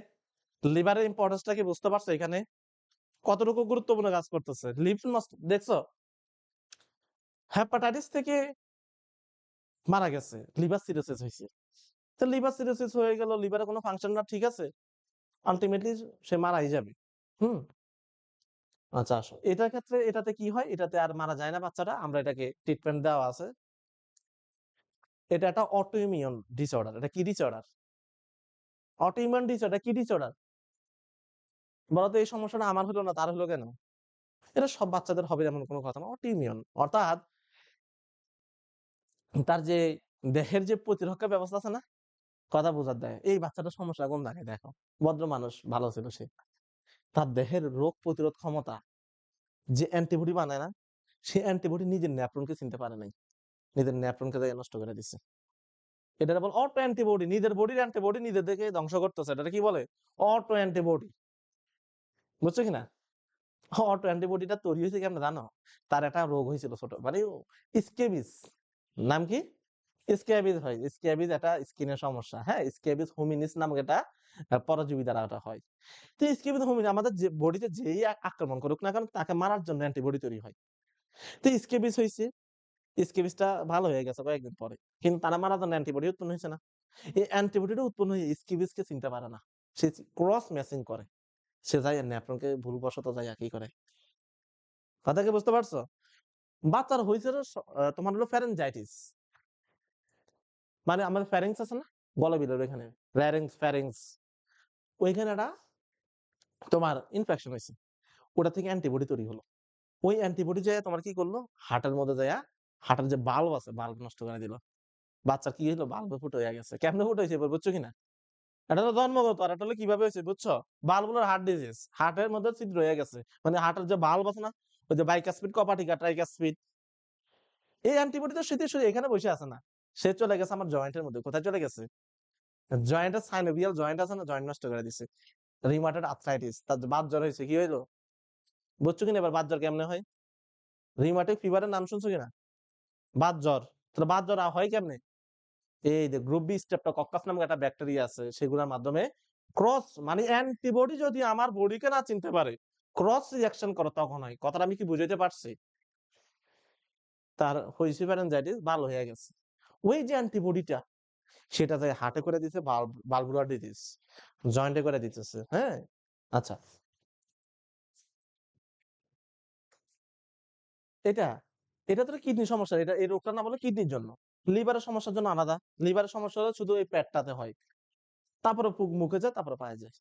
Speaker 1: লিভারের ইম্পর্টেন্সটা কি বুঝতে পারছো এখানে? কতটুকু গুরুত্বপূর্ণ কাজ করতেছে লিভার নষ্ট। দেখছো, হেপাটাইটিস থেকে মারা গেছে, লিভার সিরোসিস হয়েছে। তো লিভার সিরোসিস হয়ে গেল, লিভারে কোনো ফাংশন না, ঠিক আছে, আলটিমেটলি সে মারাই যাবে। হুম। আচ্ছা আসো, এটার ক্ষেত্রে এটাতে কি হয়? এটাতে আর মারা যায় না বাচ্চাটা, আমরা এটাকে ট্রিটমেন্ট দেওয়া আছে। এটা একটা অটোইমিউন ডিসঅর্ডার। এটা কি ডিসঅর্ডার? Autoimmune disorder. কি ডিসঅর্ডার বলতো? এই সমস্যাটা আমার হলো না, তার হলো কেন? এটা সব বাচ্চাদের হবে এমন কোনো কথা না। অটোইমিউন অর্থাৎ তার যে দেহের যে প্রতিরক্ষা ব্যবস্থা আছে না, কথা বোঝার দেয়, এই বাচ্চাটার সমস্যা কোন জায়গায় দেখো। ভদ্র মানুষ, ভালো ছিল সে, তার দেহের রোগ প্রতিরোধ ক্ষমতা, যে অ্যান্টিবডি বানায় না, সে অ্যান্টিবডি নিজের ন্যাফ্রনকে চিনতে পারে নাই। নিজের ন্যাপটনকে যাইয়া নষ্ট করে দিছে। এটা বলে অটো অ্যান্টিবডি, নিজের বডির অ্যান্টিবডি নিজেদেরকে ধ্বংস করতেছে। এটা কি বলে? Auto antibody. বুঝছো কিনা? অটো অ্যান্টিবডিটা তৈরি হয়েছে কেমনে জানো? তার একটা রোগ হয়েছিল ছোট, মানে স্কেবিস। নাম কি? স্ক্যাবিস হয়। স্ক্যাবিস একটা স্কিনের সমস্যা। হ্যাঁ, স্ক্যাবিস হোমিনিস নামক একটা পরজীবী দ্বারা ওটা হয়। তো স্ক্যাবিস হোমিনিস আমাদের যে বডিতে যেই আক্রমণ করুক না কেন তাকে মারার জন্য অ্যান্টিবডি তৈরি হয়। তো স্ক্যাবিস হইছে, স্ক্যাবিসটা ভালো হয়ে গেছে কয়েকদিন পরে। কিন্তু তারা মারার জন্য অ্যান্টিবডি উৎপন্ন হইছে না। এই অ্যান্টিবডিটা উৎপন্ন হয়ে স্ক্যাবিসকে চিনতে পারে না। সে ক্রস ম্যাচিং করে। সে যায় ন্যাপটনকে ভুলবশত যাইয়া কি করে? কথা কি বুঝতে পারছো? বাচ্চার হইছে হলো তোমার হলো ফ্যারেঞ্জাইটিস। মানে আমাদের ফ্যারিংস আছে না? গলাবিলের ওইখানে। ল্যারিংস, ফ্যারিংস, ওইখানে একটা তোমার ইনফেকশন হইছে। ওটা থেকে অ্যান্টিবডি তৈরি হলো। ওই অ্যান্টিবডি যাইয়া তোমার কি করলো? হার্টের মধ্যে যাইয়া হার্টের যে বাল্ব আছে, বাল্ব নষ্ট করে দিল। বাচ্চার কি হইলো? বাল্বে ফুটো হইয়া গেছে। কেমনে ফুটো হইছে এবার বুঝছো কিনা? এটা হলো জন্মগত, আর এটা হলো কিভাবে হইছে বুঝছো? বাল্বগুলোর হার্ট ডিজিজ। হার্টের মধ্যে ছিদ্র হয়ে গেছে। মানে হার্টের যে বাল্ব আছে না? ওই যে বাইকাসপিড, কপাটিকা, ট্রাইকাসপিড, এই অ্যান্টিবডি তো শুধু এখানে বসে আছে না। সে চলে গেছে আমার জয়েন্টের মধ্যে। কোথায় চলে গেছে? জয়েন্টের সাইনোভিয়াল জয়েন্ট আছে না? জয়েন্ট নষ্ট করে দিছে। রিউমাটয়েড আর্থ্রাইটিস, তার বাত জ্বর হয়েছে, কি হইলো? বুঝছো কিনা এবার বাত জ্বর কেমনে হয়? রিউমাটিক ফিভারের নাম শুনছো কিনা? বাত জ্বর। তাহলে বাত জ্বর হয় কেমনে? এই যে গ্রুপ বি স্ট্রেপ্টোকক্কাস নামক একটা ব্যাকটেরিয়া আছে, সেগুলোর মাধ্যমে ক্রস, মানে অ্যান্টিবডি যদি আমার বডিকে না চিনতে পারে, ক্রস রিঅ্যাকশন করে তখন হয়। কথাটা আমি কি বুঝাইতে পারছি? তার হইছে ফ্যারেঞ্জাইটিস, ভালো হয়ে গেছে। ওই যে অ্যান্টিবডিটা সেটা যায় হার্টে করে দিতেছে, ভালভুলার ডিজিজ, জয়েন্টে করে দিতেছে। হ্যাঁ, আচ্ছা, এটা এটা তো কিডনি সমস্যা। এটা এই রোগটার নাম হলো কিডনির জন্য। লিভারের সমস্যার জন্য আলাদা। লিভারের সমস্যা হলো শুধু এই পেটটাতে হয়, তারপরে মুখে যায়, তারপরে পায়ে যায়।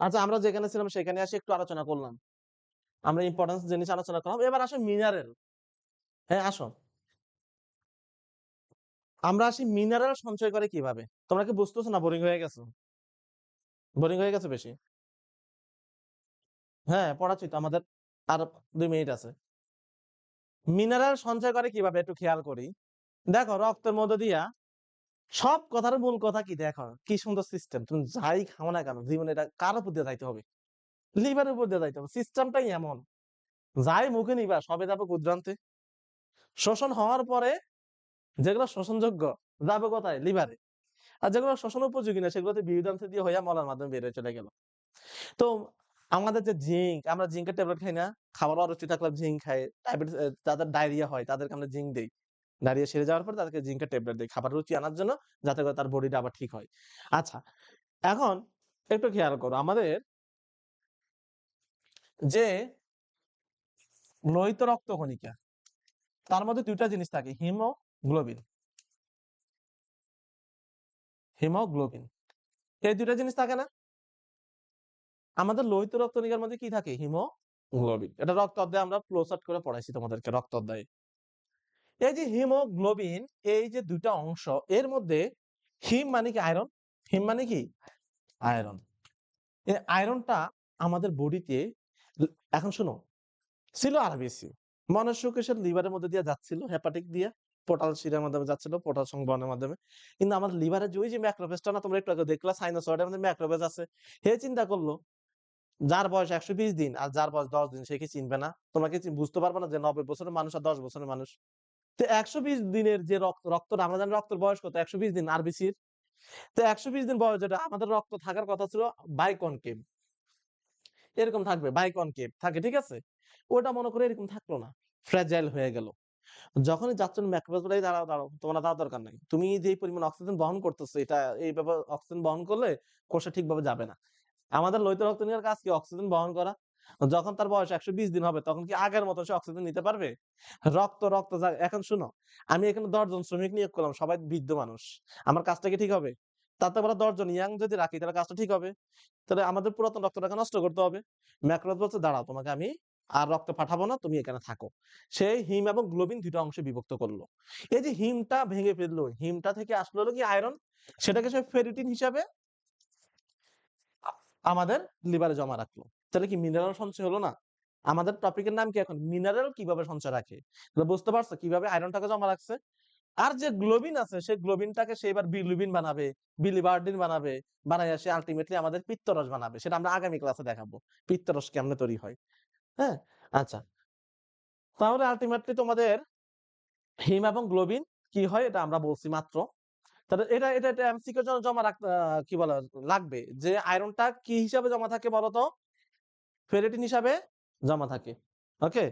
Speaker 1: আচ্ছা, আমরা যেখানে ছিলাম সেখানে আসি একটু আলোচনা করলাম, আমরা ইম্পর্টেন্স জিনিস আলোচনা করলাম। এবার আসো মিনারেল। হ্যাঁ, আসো, আমরা আসি মিনারেল সঞ্চয় করে কিভাবে। তোমরা কি বুঝতেছো না? বোরিং হয়ে গেছো? বোরিং হয়ে গেছে বেশি? হ্যাঁ, পড়াচ্ছি তো, আমাদের আর 2 মিনিট আছে। মিনারেল সঞ্চয় করে কিভাবে একটু খেয়াল করি। দেখো, রক্তের মধ্যে দিয়া সব কথার মূল কথা কি, দেখো কি সুন্দর সিস্টেম। তুমি যাই খাও না কেন জীবনে, এটা কার উপর দিয়ে যাইতে হবে? লিভারের উপর দিয়ে যাইতে হবে। সিস্টেমটাই এমন। যাই মুখে নিবা সবে যাবে ক্ষুদ্রান্তে। শোষণ হওয়ার পরে যেগুলো শোষণযোগ্য যাবে কোথায়? লিভারে। আর যেগুলো শোষণ উপযোগী না সেগুলোতে বিউদান্তে দিয়ে হইয়া মলার মাধ্যমে বের হয়ে চলে গেল। তো আমাদের যে জিঙ্ক, আমরা জিঙ্কের ট্যাবলেট খাই না? খাবার অরুচি থাকলে জিঙ্ক খাই। ডায়াবেটিস, যাদের ডায়রিয়া হয় তাদেরকে আমরা জিঙ্ক দেই। ডায়রিয়া সেরে যাওয়ার পর তাদেরকে জিঙ্কের ট্যাবলেট দেই খাবার রুচি আনার জন্য, যাতে করে তার বডিটা আবার ঠিক হয়। আচ্ছা, এখন একটু খেয়াল করো, আমাদের যে লোহিত রক্তকণিকা, তার মধ্যে 2টা জিনিস থাকে, হিমোগ্লোবিন। হিমোগ্লোবিন, এই 2টা জিনিস থাকে না? আমাদের লোহিত রক্তকণিকার মধ্যে কি থাকে? হিমোগ্লোবিন। এটা রক্ত অধ্যায়ে আমরা ফ্লোচার্ট করে পড়াইছি তোমাদেরকে, রক্ত অধ্যায়ে। এই যে হিমোগ্লোবিন, এই যে 2টা অংশ, এর মধ্যে হিম মানে কি? আয়রন। হিম মানে কি? আয়রন। এই আয়রনটা আমাদের বডিতে, এখন শোনো, ছিল আর বেশি। মনুষ্য কোষের লিভারের মধ্যে দিয়ে যাচ্ছিল, হেপাটিক দিয়ে পোর্টাল শিরার মাধ্যমে যাচ্ছিল, পোর্টাল সংবহনের মাধ্যমে। কিন্তু আমাদের লিভারের যে ওই যে ম্যাক্রোফেজটা না, তোমরা একটু আগে দেখলা সাইনোসয়েডের মধ্যে ম্যাক্রোফেজ আছে। হে চিন্তা করলো, যার বয়স 120 দিন আর যার বয়স 10 দিন, সে কি চিনবে না? তোমরা কি বুঝতে পারবে না যে 90 বছরের মানুষ আর 10 বছরের মানুষ? তো 120 দিনের যে রক্তটা আমরা জানি, রক্তের বয়স কত? 120 দিন আরবিসির। তো 120 দিন বয়স যেটা আমাদের রক্ত থাকার কথা ছিল বাইকনকেভ, এরকম থাকবে, বাইকনকেভ থাকে, ঠিক আছে? ওটা মনে করে এরকম থাকলো না, ফ্র্যাজাইল হয়ে গেল। যখনই যাচ্ছেন ম্যাক্রোফেজ বলে, দাঁড়াও দাঁড়াও, তোমরা দাও, দরকার নাই। তুমি যে পরিমাণ অক্সিজেন বহন করতেছো, এটা এইভাবে অক্সিজেন বহন করলে কোষে ঠিকভাবে যাবে না। আমাদের লোহিত রক্তকণিকার কাজ কি? অক্সিজেন বহন করা। যখন তার বয়স 120 দিন হবে, তখন কি আগের মতো সে অক্সিজেন নিতে পারবে? রক্ত রক্ত এখন শুনো, আমি এখানে 10 জন শ্রমিক নিয়োগ করলাম, সবাই বৃদ্ধ মানুষ। আমার কাজটা কি ঠিক হবে? তাতে বলে 10 জন ইয়াং যদি রাখি, তাহলে কাজটা ঠিক হবে। তাহলে আমাদের পুরাতন রক্তটাকে নষ্ট করতে হবে। ম্যাক্রোফেজ বলছে, দাঁড়াও, তোমাকে আমি আর রক্ত পাঠাবো না, তুমি এখানে থাকো। সেই হিম এবং গ্লোবিন 2টা অংশে বিভক্ত করলো। এই যে হিমটা ভেঙে ফেললো, হিমটা থেকে আসলো হলো কি? আয়রন। সেটাকে সে ফেরিটিন হিসাবে আমাদের লিভারে জমা রাখলো। তাহলে কি মিনারেল সঞ্চয় হলো না? আমাদের টপিকের নাম কি এখন? মিনারেল কিভাবে সঞ্চয় রাখে। তো বুঝতে পারছো কিভাবে আয়রনটাকে জমা রাখছে? আর যে গ্লোবিন আছে সে গ্লোবিনটাকে সে এবার বিলিরুবিন বানাবে, বিলিভার্ডিন বানাবে, বানাইয়া সে আল্টিমেটলি আমাদের পিত্তরস বানাবে। সেটা আমরা আগামী ক্লাসে দেখাবো। পিত্তরস কেমনে তৈরি হয়। হ্যাঁ? আচ্ছা। তাহলে আল্টিমেটলি তোমাদের হিম এবং গ্লোবিন কি হয় এটা আমরা বলছি মাত্র। তাহলে এটা এমসিকিউ এর জন্য জমা কি বলে লাগবে যে আয়রনটা কি হিসাবে জমা থাকে বলতো? ফেরিটিন হিসাবে জমা থাকে। ওকে?